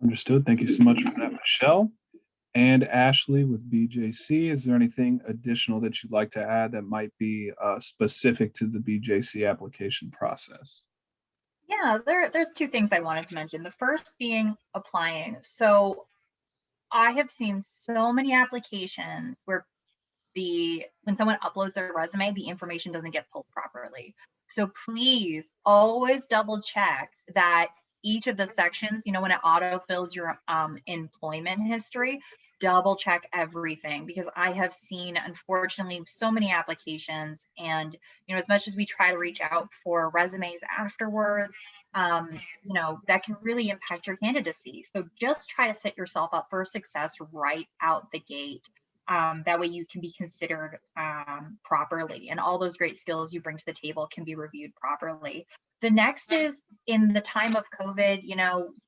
Understood. Thank you so much for that, Michelle. And Ashley with BJC, is there anything additional that you'd like to add that might be specific to the BJC application process? Yeah, there's two things I wanted to mention. The first being applying. So I have seen so many applications where when someone uploads their resume, the information doesn't get pulled properly. So please always double check that each of the sections, when it autofills your employment history, double check everything, because I have seen, unfortunately, so many applications, and as much as we try to reach out for resumes afterwards, that can really impact your candidacy. So just try to set yourself up for success right out the gate. That way you can be considered properly, and all those great skills you bring to the table can be reviewed properly. The next is, in the time of COVID,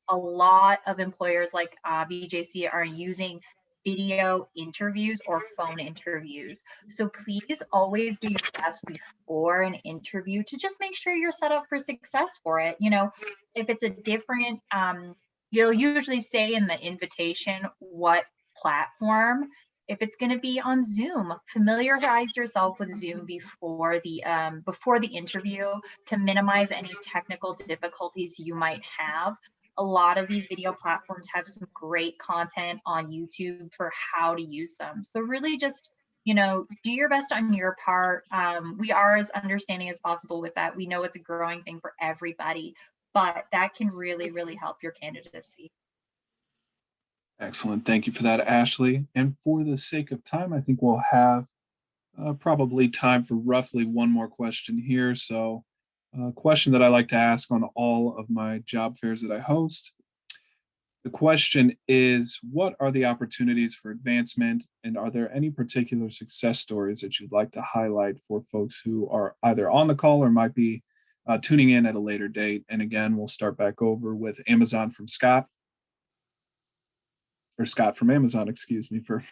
a lot of employers like BJC are using video interviews or phone interviews. So please always do your best before an interview to just make sure you're set up for success for it. If it's a different, you'll usually say in the invitation what platform. If it's going to be on Zoom, familiarize yourself with Zoom before the interview to minimize any technical difficulties you might have. A lot of these video platforms have some great content on YouTube for how to use them. So really just, do your best on your part. We are as understanding as possible with that. We know it's a growing thing for everybody, but that can really, really help your candidacy. Excellent. Thank you for that, Ashley. And for the sake of time, I think we'll have probably time for roughly one more question here. So a question that I like to ask on all of my job fairs that I host. The question is, what are the opportunities for advancement, and are there any particular success stories that you'd like to highlight for folks who are either on the call or might be tuning in at a later date. And again, we'll start back over with Amazon from Scott, or Scott from Amazon, excuse me, for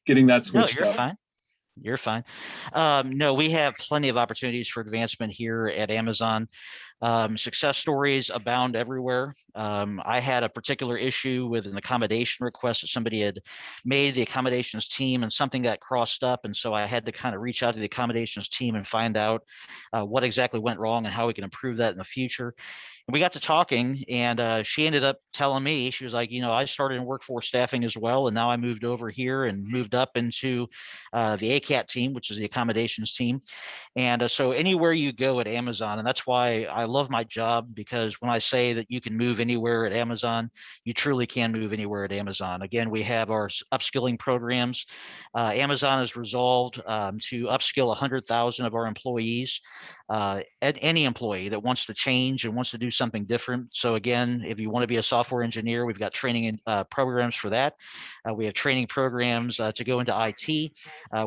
getting that No, switched you're up. fine. You're fine. No, we have plenty of opportunities for advancement here at Amazon. Success stories abound everywhere. I had a particular issue with an accommodation request that somebody had made the accommodations team, and something got crossed up. And so I had to kind of reach out to the accommodations team and find out what exactly went wrong and how we can improve that in the future. And we got to talking, and she ended up telling me, she was like, I started in workforce staffing as well, and now I moved over here and moved up into the ACAT team, which is the accommodations team. And so anywhere you go at Amazon, and that's why I love my job, because when I say that you can move anywhere at Amazon, you truly can move anywhere at Amazon. Again, we have our upskilling programs. Amazon has resolved to upskill 100,000 of our employees, any employee that wants to change and wants to do something different. So again, if you want to be a software engineer, we've got training programs for that. We have training programs to go into IT.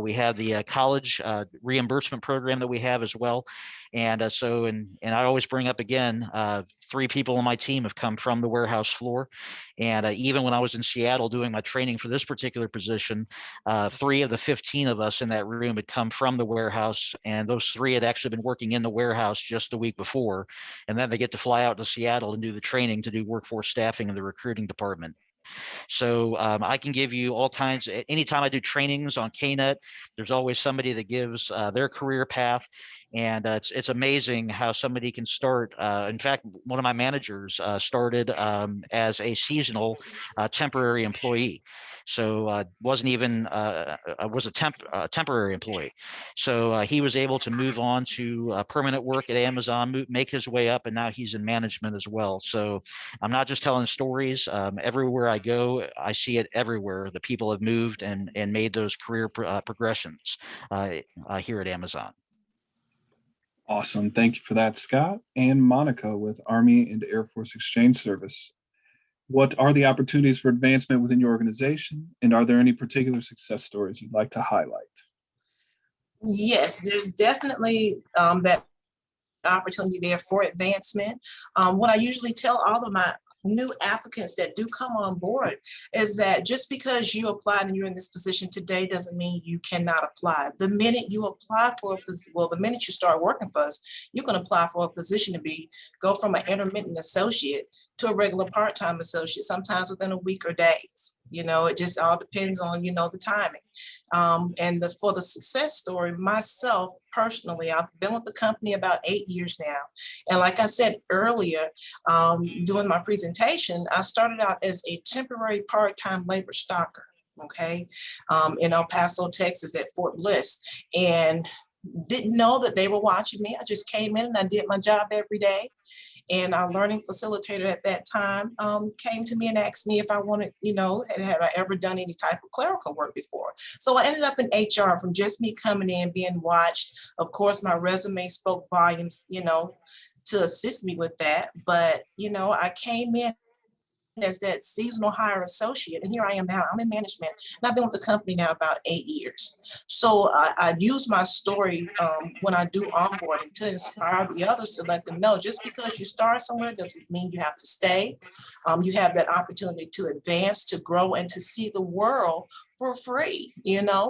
We have the college reimbursement program that we have as well. And I always bring up again, 3 people on my team have come from the warehouse floor. And even when I was in Seattle doing my training for this particular position, 3 of the 15 of us in that room had come from the warehouse. And those 3 had actually been working in the warehouse just the week before. And then they get to fly out to Seattle and do the training to do workforce staffing in the recruiting department. So I can give you all kinds. Anytime I do trainings on KNET, there's always somebody that gives their career path. And it's amazing how somebody can start. In fact, one of my managers started as a seasonal temporary employee. So wasn't even was a temporary employee. So he was able to move on to permanent work at Amazon, make his way up, and now he's in management as well. So I'm not just telling stories. Everywhere I go, I see it everywhere. The people have moved and made those career progressions here at Amazon. Awesome. Thank you for that, Scott. And Monica with Army and Air Force Exchange Service. What are the opportunities for advancement within your organization? And are there any particular success stories you'd like to highlight? Yes, there's definitely that opportunity there for advancement. What I usually tell all of my new applicants that do come on board is that just because you applied and you're in this position today doesn't mean you cannot apply. The minute you apply for the minute you start working for us, you can apply for a position to go from an intermittent associate to a regular part-time associate, sometimes within a week or days. It just all depends on, the timing. And for the success story, myself personally, I've been with the company about 8 years now. And like I said earlier, during my presentation, I started out as a temporary part-time labor stalker, okay, in El Paso, Texas at Fort Bliss. And didn't know that they were watching me. I just came in and I did my job every day. And our learning facilitator at that time came to me and asked me if I wanted, had I ever done any type of clerical work before. So I ended up in HR from just me coming in, being watched. Of course, my resume spoke volumes, to assist me with that. But, I came in as that seasonal hire associate, and here I am now. I'm in management, and I've been with the company now about 8 years. So I use my story when I do onboarding to inspire the others, to let them know just because you start somewhere doesn't mean you have to stay. You have that opportunity to advance, to grow, and to see the world for free,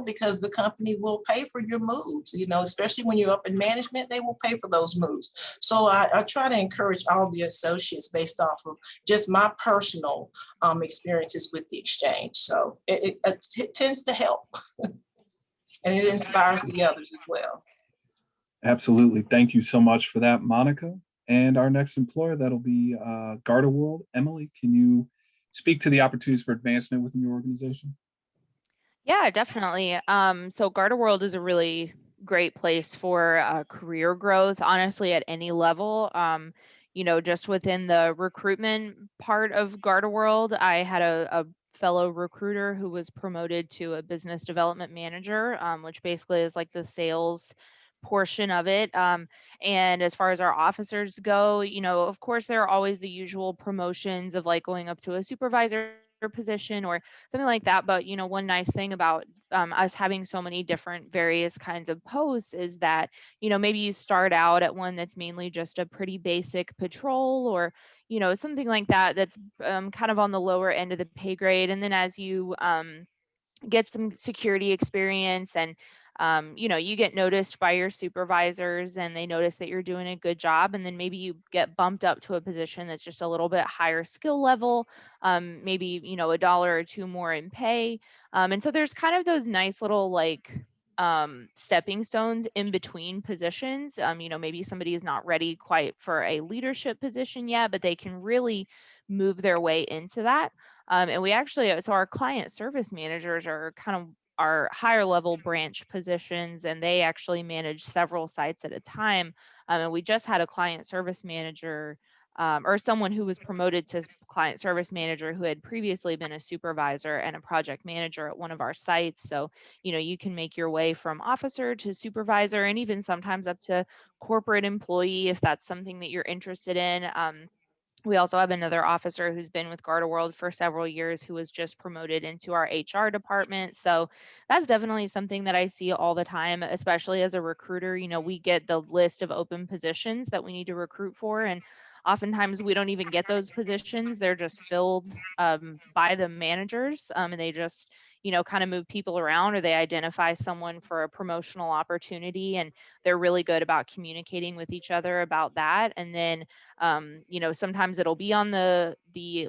because the company will pay for your moves, especially when you're up in management, they will pay for those moves. So I try to encourage all the associates based off of just my personal experiences with the exchange. So it tends to help and it inspires the others as well. Absolutely. Thank you so much for that, Monica. And our next employer, that'll be GardaWorld. Emily, can you speak to the opportunities for advancement within your organization? Yeah, definitely. So GardaWorld is a really great place for career growth, honestly, at any level. Just within the recruitment part of GardaWorld, I had a fellow recruiter who was promoted to a business development manager, which basically is like the sales portion of it. And as far as our officers go, of course, there are always the usual promotions of like going up to a supervisor position or something like that. But, you know, one nice thing about us having so many different various kinds of posts is that, you know, maybe you start out at one that's mainly just a pretty basic patrol or, you know, something like that, that's kind of on the lower end of the pay grade. And then as you get some security experience and you know, you get noticed by your supervisors and they notice that you're doing a good job, and then maybe you get bumped up to a position that's just a little bit higher skill level, maybe, you know, $1 or $2 more in pay. And so there's kind of those nice little like stepping stones in between positions. You know, maybe somebody is not ready quite for a leadership position yet, but they can really move their way into that. And we actually, so our client service managers are kind of our higher level branch positions, and they actually manage several sites at a time. And we just had a client service manager or someone who was promoted to client service manager who had previously been a supervisor and a project manager at one of our sites. So, you know, you can make your way from officer to supervisor and even sometimes up to corporate employee if that's something that you're interested in. We also have another officer who's been with GardaWorld for several years who was just promoted into our HR department. So that's definitely something that I see all the time, especially as a recruiter. You know, we get the list of open positions that we need to recruit for, and oftentimes we don't even get those positions. They're just filled by the managers, and they just, you know, kind of move people around, or they identify someone for a promotional opportunity, and they're really good about communicating with each other about that. And then you know, sometimes it'll be on the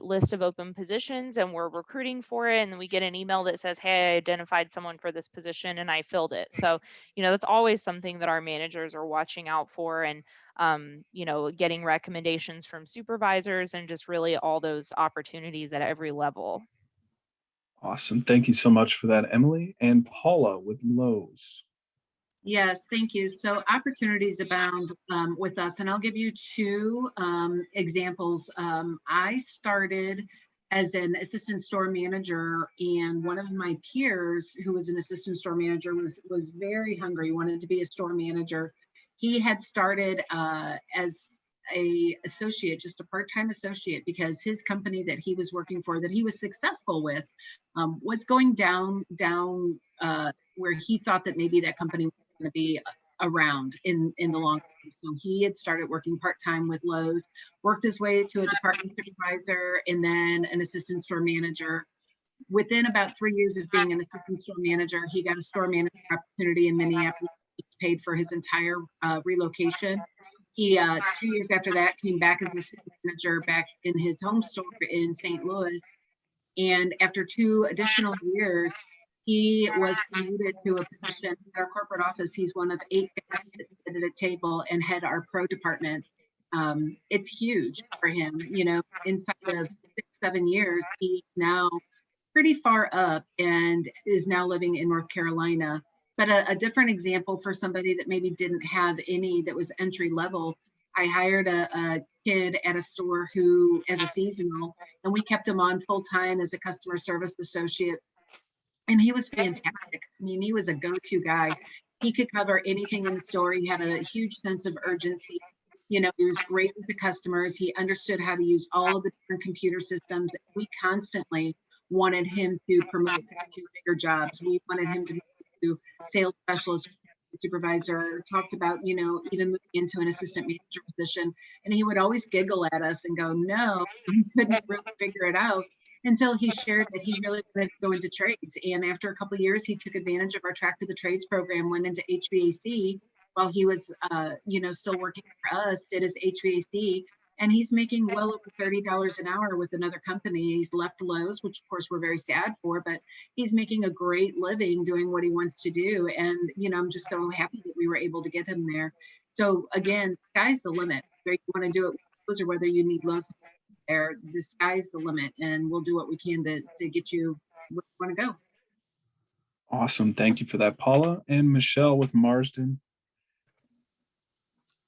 list of open positions and we're recruiting for it, and then we get an email that says, hey, I identified someone for this position and I filled it. So, you know, that's always something that our managers are watching out for, and you know, getting recommendations from supervisors and just really all those opportunities at every level. Awesome. Thank you so much for that, Emily. And Paula with Lowe's. Yes, thank you. So opportunities abound with us, and I'll give you two examples. I started as an assistant store manager, and one of my peers who was an assistant store manager was very hungry, wanted to be a store manager. He had started as a associate, just a part-time associate, because his company that he was working for, that he was successful with, was going down where he thought that maybe that company was going to be around in the long term. So he had started working part-time with Lowe's, worked his way to a department supervisor and then an assistant store manager. Within about 3 years of being an assistant store manager, he got a store manager opportunity in Minneapolis, paid for his entire relocation. He 2 years after that came back as assistant manager back in his home store in St. Louis. And after 2 additional years, he was promoted to a position in our corporate office. He's one of 8 guys that sit at a table and head our pro department. It's huge for him. You know, inside of 6-7 years, he's now pretty far up and is now living in North Carolina. But a different example for somebody that maybe didn't have any, that was entry level. I hired a kid at a store who, as a seasonal, and we kept him on full time as a customer service associate. And he was fantastic. I mean, he was a go-to guy. He could cover anything in the store. He had a huge sense of urgency. You know, he was great with the customers. He understood how to use all of the different computer systems. We constantly wanted him to promote to bigger jobs. We wanted him to move to sales specialist, supervisor, talked about, you know, even moving into an assistant manager position. And he would always giggle at us and go, no, he couldn't really figure it out until he shared that he really wanted to go into trades. And after a couple of years, he took advantage of our Track to the Trades program, went into HVAC while he was, you know, still working for us, did his HVAC. And he's making well over $30 an hour with another company. He's left Lowe's, which of course we're very sad for, but he's making a great living doing what he wants to do. And, you know, I'm just so happy that we were able to get him there. So again, sky's the limit. Whether you want to do it with Lowe's or whether you need Lowe's there, the sky's the limit, and we'll do what we can to get you where you want to go. Awesome. Thank you for that, Paula. And Michelle with Marsden.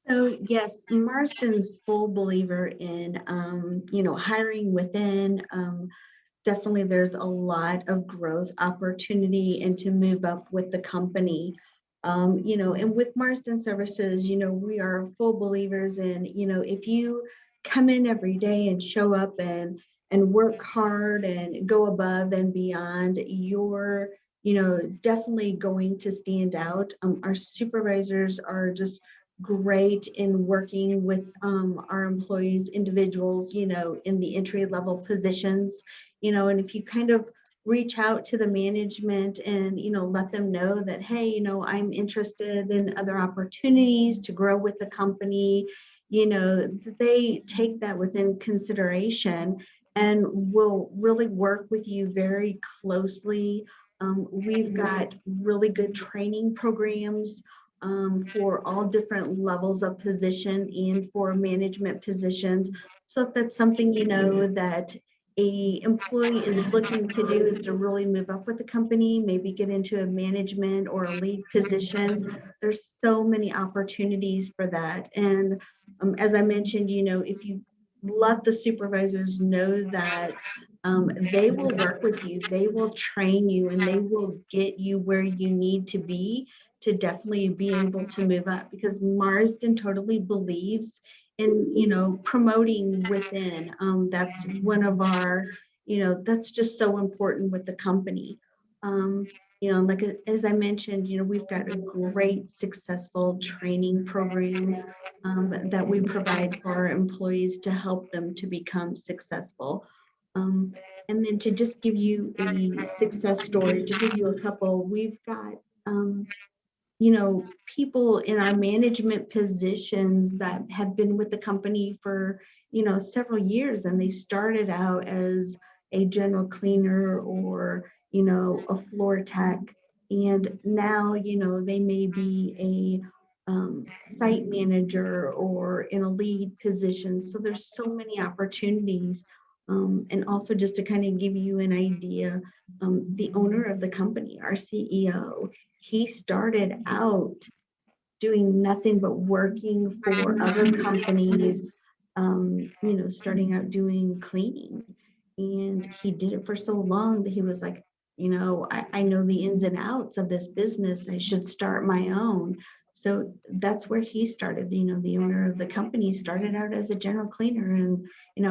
So yes, Marsden's full believer in, you know, hiring within. Definitely there's a lot of growth opportunity and to move up with the company. You know, and with Marsden Services, you know, we are full believers in, you know, if you come in every day and show up and and work hard and go above and beyond, you're, definitely going to stand out. Our supervisors are just great in working with our employees, individuals, in the entry level positions, and if you kind of reach out to the management and, let them know that, hey, I'm interested in other opportunities to grow with the company, they take that within consideration and will really work with you very closely. We've got really good training programs for all different levels of position and for management positions. So if that's something, that a employee is looking to do is to really move up with the company, maybe get into a management or a lead position. There's so many opportunities for that. And as I mentioned, if you let the supervisors know that they will work with you, they will train you, and they will get you where you need to be to definitely be able to move up, because Marsden totally believes in, promoting within. That's one of our, that's just so important with the company. Like as I mentioned, we've got a great successful training program that we provide for our employees to help them to become successful. And then to just give you a success story, to give you a couple, we've got, people in our management positions that have been with the company for, several years, and they started out as a general cleaner or, a floor tech. And now, they may be a site manager or in a lead position. So there's so many opportunities. And also just to kind of give you an idea, the owner of the company, our CEO, he started out doing nothing but working for other companies, starting out doing cleaning. And he did it for so long that he was like, I know the ins and outs of this business. I should start my own. So that's where he started. The owner of the company started out as a general cleaner, and,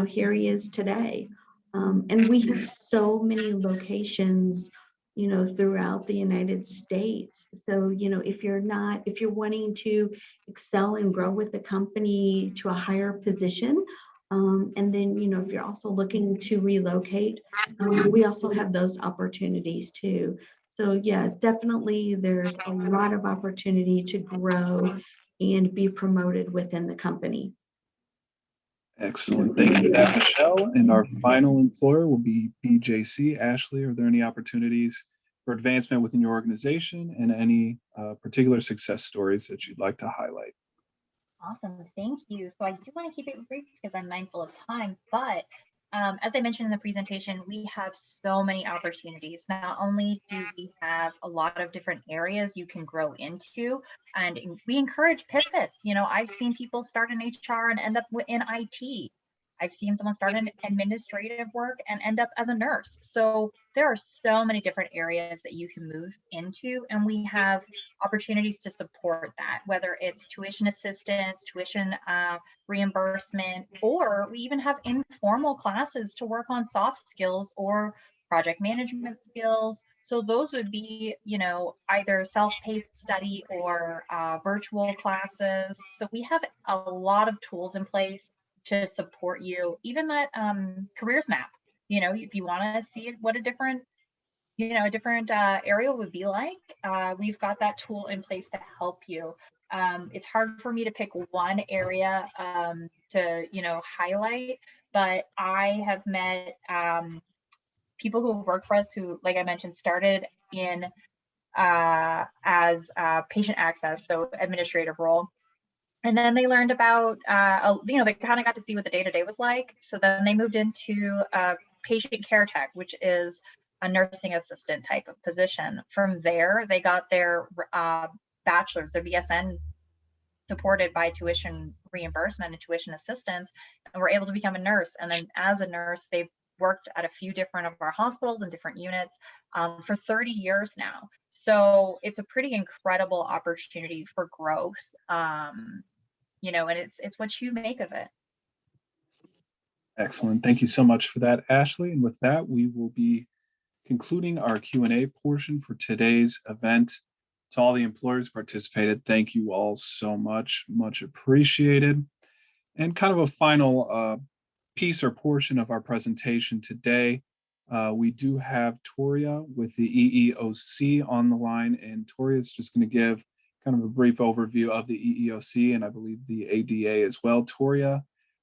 here he is today. And we have so many locations, throughout the United States. So, if you're wanting to excel and grow with the company to a higher position, and then, if you're also looking to relocate, we also have those opportunities too. So yeah, definitely there's a lot of opportunity to grow and be promoted within the company. Excellent. Thank you for that, Michelle. And our final employer will be BJC. Ashley, are there any opportunities for advancement within your organization, and any particular success stories that you'd like to highlight? Awesome, thank you. So I do want to keep it brief because I'm mindful of time, but as I mentioned in the presentation, we have so many opportunities. Not only do we have a lot of different areas you can grow into, and we encourage pivots. I've seen people start in HR and end up in IT. I've seen someone start in administrative work and end up as a nurse. So there are so many different areas that you can move into, and we have opportunities to support that, whether it's tuition assistance, tuition reimbursement, or we even have informal classes to work on soft skills or project management skills. So those would be, either self-paced study or virtual classes. So we have a lot of tools in place to support you. Even that careers map, if you want to see what a different area would be like, we've got that tool in place to help you. It's hard for me to pick one area to highlight, but I have met people who work for us who, like I mentioned, started in as patient access, so administrative role. And then they learned about, they kind of got to see what the day-to-day was like. So then they moved into patient care tech, which is a nursing assistant type of position. From there, they got their bachelor's, their BSN, supported by tuition reimbursement and tuition assistance, and were able to become a nurse. And then as a nurse, they've worked at a few different of our hospitals and different units for 30 years now. So it's a pretty incredible opportunity for growth, and it's what you make of it. Excellent. Thank you so much for that, Ashley. And with that, we will be concluding our Q&A portion for today's event. To all the employers participated, thank you all so much. Much appreciated. And kind of a final piece or portion of our presentation today, we do have Toria with the EEOC on the line, and Toria is just going to give kind of a brief overview of the EEOC and I believe the ADA as well. Toria,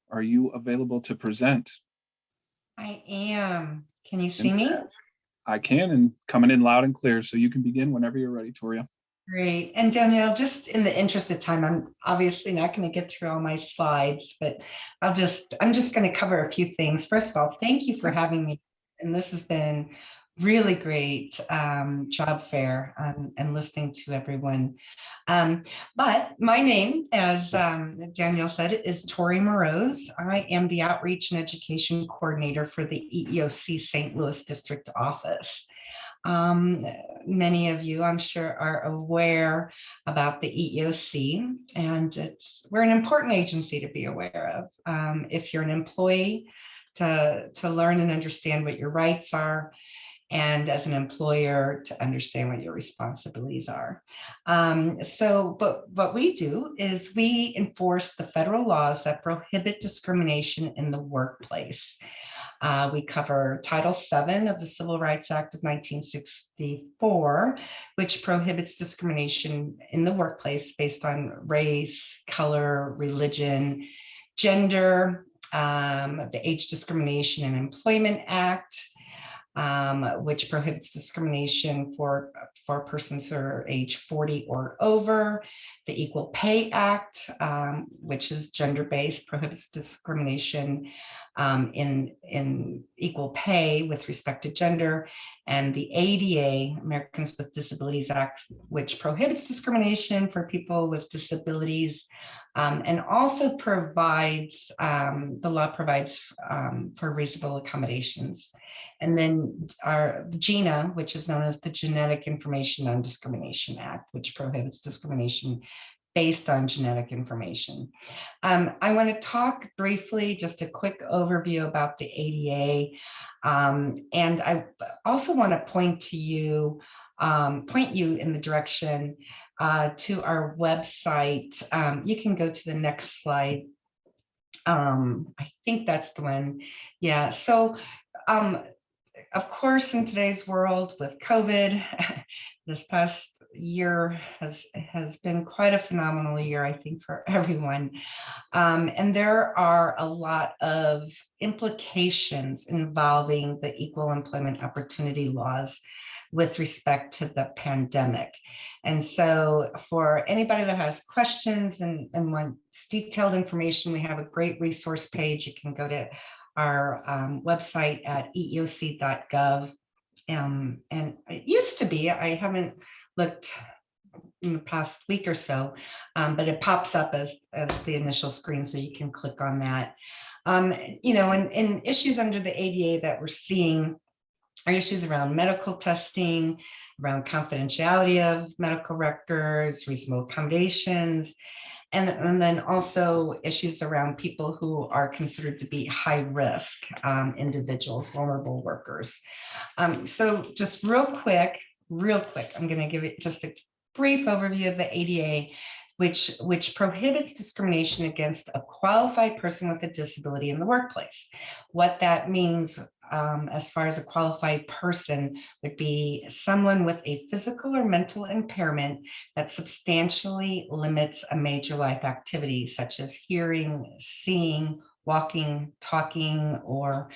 are you available to present? I am. Can you see me? I can, and coming in loud and clear, so you can begin whenever you're ready, Toria. Great. And Danielle, just in the interest of time, I'm obviously not going to get through all my slides, but I'm just going to cover a few things. First of all, thank you for having me. And this has been really great job fair and listening to everyone. But my name, as Danielle said, is Tori Moroz. I am the Outreach and Education Coordinator for the EEOC St. Louis District Office. Many of you, I'm sure, are aware about the EEOC, and we're an important agency to be aware of. If you're an employee, to learn and understand what your rights are, and as an employer to understand what your responsibilities are. But what we do is we enforce the federal laws that prohibit discrimination in the workplace. We cover Title VII of the Civil Rights Act of 1964, which prohibits discrimination in the workplace based on race, color, religion, gender, the Age Discrimination and Employment Act, which prohibits discrimination for persons who are age 40 or over, the Equal Pay Act, which is gender-based, prohibits discrimination in equal pay with respect to gender, and the ADA, Americans with Disabilities Act, which prohibits discrimination for people with disabilities, and also provides, the law provides for reasonable accommodations. And then our GINA, which is known as the Genetic Information Non-Discrimination Act, which prohibits discrimination based on genetic information. I want to talk briefly, just a quick overview about the ADA. And I also want to point you in the direction to our website. You can go to the next slide. I think that's the one. Yeah, so of course, in today's world with COVID, this past year has been quite a phenomenal year, I think, for everyone. And there are a lot of implications involving the equal employment opportunity laws with respect to the pandemic. And so for anybody that has questions and wants detailed information, we have a great resource page. You can go to our website at eeoc.gov. And it used to be, I haven't looked in the past week or so, but it pops up as the initial screen, so you can click on that. You know, and issues under the ADA that we're seeing are issues around medical testing, around confidentiality of medical records, reasonable accommodations, and then also issues around people who are considered to be high risk individuals, vulnerable workers. So just real quick, I'm going to give it just a brief overview of the ADA, which prohibits discrimination against a qualified person with a disability in the workplace. What that means as far as a qualified person would be someone with a physical or mental impairment that substantially limits a major life activity, such as hearing, seeing, walking, talking, or,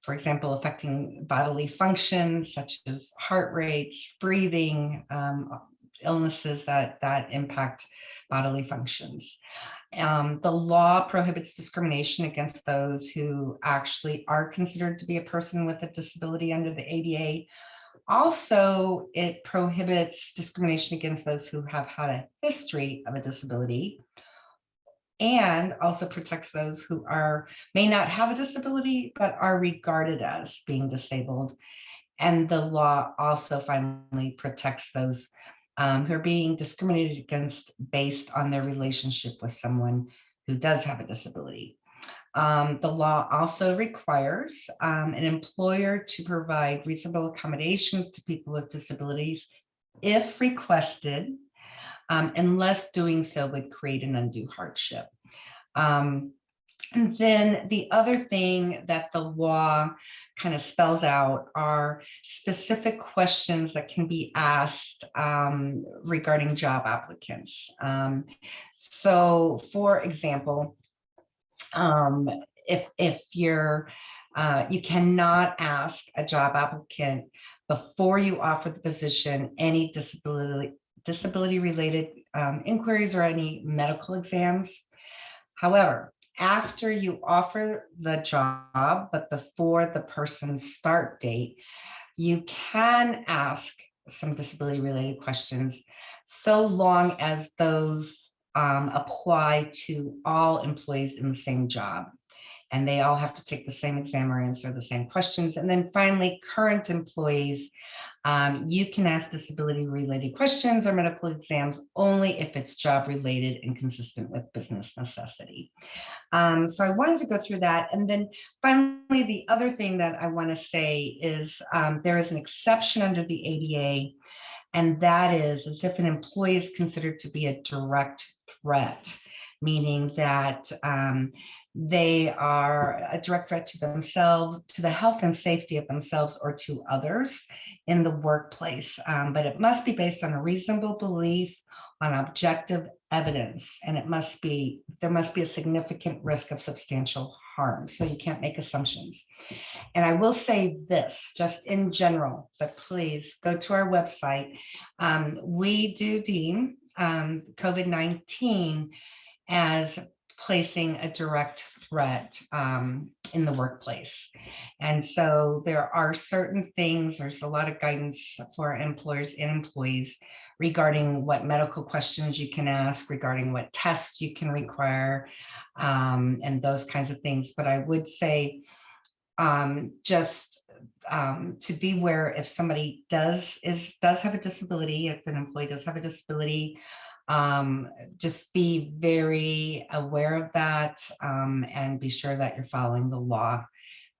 for example, affecting bodily functions such as heart rates, breathing, illnesses that impact bodily functions. The law prohibits discrimination against those who actually are considered to be a person with a disability under the ADA. Also, it prohibits discrimination against those who have had a history of a disability, and also protects those who may not have a disability but are regarded as being disabled. And the law also finally protects those who are being discriminated against based on their relationship with someone who does have a disability. The law also requires an employer to provide reasonable accommodations to people with disabilities if requested, unless doing so would create an undue hardship. And then the other thing that the law kind of spells out are specific questions that can be asked regarding job applicants. So for example, if you're, you cannot ask a job applicant before you offer the position any disability related inquiries or any medical exams. However, after you offer the job, but before the person's start date, you can ask some disability related questions so long as those apply to all employees in the same job. And they all have to take the same exam or answer the same questions. And then finally, current employees, you can ask disability related questions or medical exams only if it's job related and consistent with business necessity. So I wanted to go through that. And then finally, the other thing that I want to say is there is an exception under the ADA, and that is as if an employee is considered to be a direct threat, meaning that they are a direct threat to themselves, to the health and safety of themselves or to others in the workplace. But it must be based on a reasonable belief, on objective evidence, and there must be a significant risk of substantial harm. So you can't make assumptions. And I will say this, just in general, but please go to our website. We do deem COVID-19 as placing a direct threat in the workplace. And so there are certain things, there's a lot of guidance for employers and employees regarding what medical questions you can ask, regarding what tests you can require, and those kinds of things. But I would say just to beware if somebody does have a disability, if an employee does have a disability, just be very aware of that and be sure that you're following the law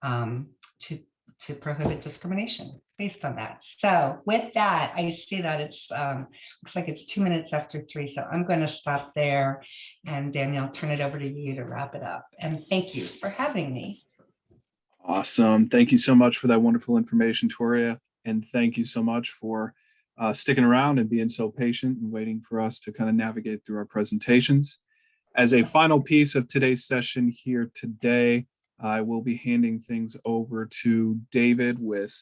to prohibit discrimination based on that. So with that, I see that it's looks like it's 2 minutes after 3. So I'm going to stop there, and Danielle, I'll turn it over to you to wrap it up. And thank you for having me. Awesome. Thank you so much for that wonderful information, Toria. And thank you so much for sticking around and being so patient and waiting for us to kind of navigate through our presentations. As a final piece of today's session here today, I will be handing things over to David with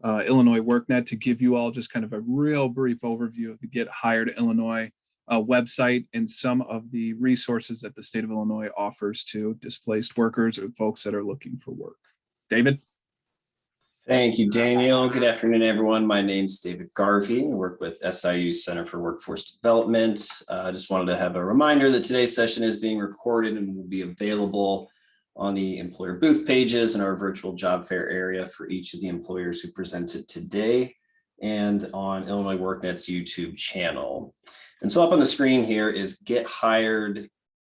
Illinois WorkNet to give you all just kind of a real brief overview of the Get Hired Illinois website and some of the resources that the state of Illinois offers to displaced workers or folks that are looking for work. David? Thank you, Daniel. Good afternoon, everyone. My name's David Garvey. I work with SIU Center for Workforce Development. I just wanted to have a reminder that today's session is being recorded and will be available on the employer booth pages in our virtual job fair area for each of the employers who presented today and on Illinois WorkNet's YouTube channel. And so up on the screen here is Get Hired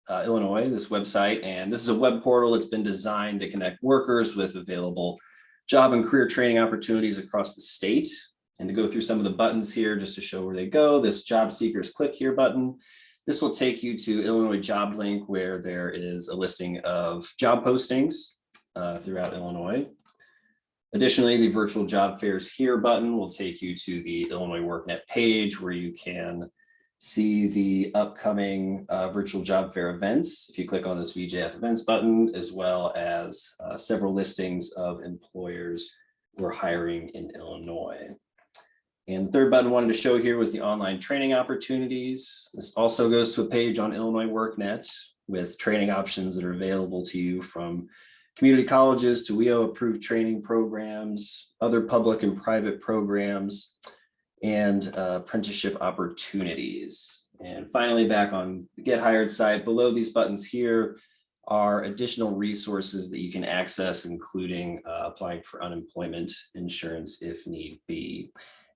Illinois, this website. And this is a web portal that's been designed to connect workers with available job and career training opportunities across the state. And to go through some of the buttons here, just to show where they go, this job seekers click here button. This will take you to Illinois Job Link, where there is a listing of job postings throughout Illinois. Additionally, the virtual job fairs here button will take you to the Illinois WorkNet page, where you can see the upcoming virtual job fair events. If you click on this VJF events button, as well as several listings of employers who are hiring in Illinois. And the third button I wanted to show here was the online training opportunities. This also goes to a page on Illinois WorkNet with training options that are available to you, from community colleges to WEO approved training programs, other public and private programs, and apprenticeship opportunities. And finally, back on the Get Hired site, below these buttons here are additional resources that you can access, including applying for unemployment insurance if need be.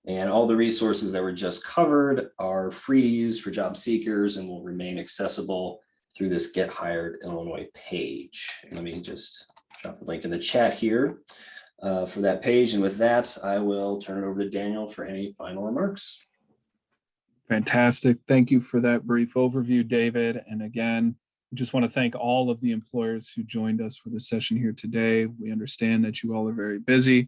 And all the resources that were just covered are free to use for job seekers and will remain accessible through this Get Hired Illinois page. And let me just drop the link in the chat here for that page. And with that, I will turn it over to Daniel for any final remarks. Fantastic. Thank you for that brief overview, David. And again, we just want to thank all of the employers who joined us for the session here today. We understand that you all are very busy.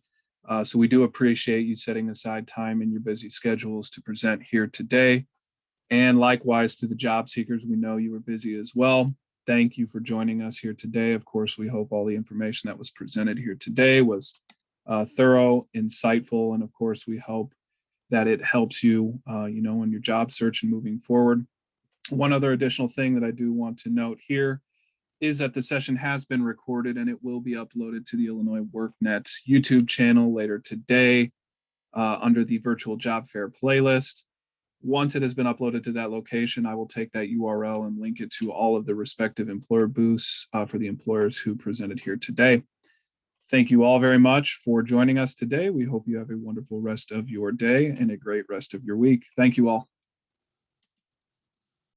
So we do appreciate you setting aside time in your busy schedules to present here today. And likewise to the job seekers, we know you were busy as well. Thank you for joining us here today. Of course, we hope all the information that was presented here today was thorough, insightful, and of course, we hope that it helps you, in your job search and moving forward. One other additional thing that I do want to note here is that the session has been recorded and it will be uploaded to the Illinois WorkNet YouTube channel later today under the virtual job fair playlist. Once it has been uploaded to that location, I will take that URL and link it to all of the respective employer booths for the employers who presented here today. Thank you all very much for joining us today. We hope you have a wonderful rest of your day and a great rest of your week. Thank you all.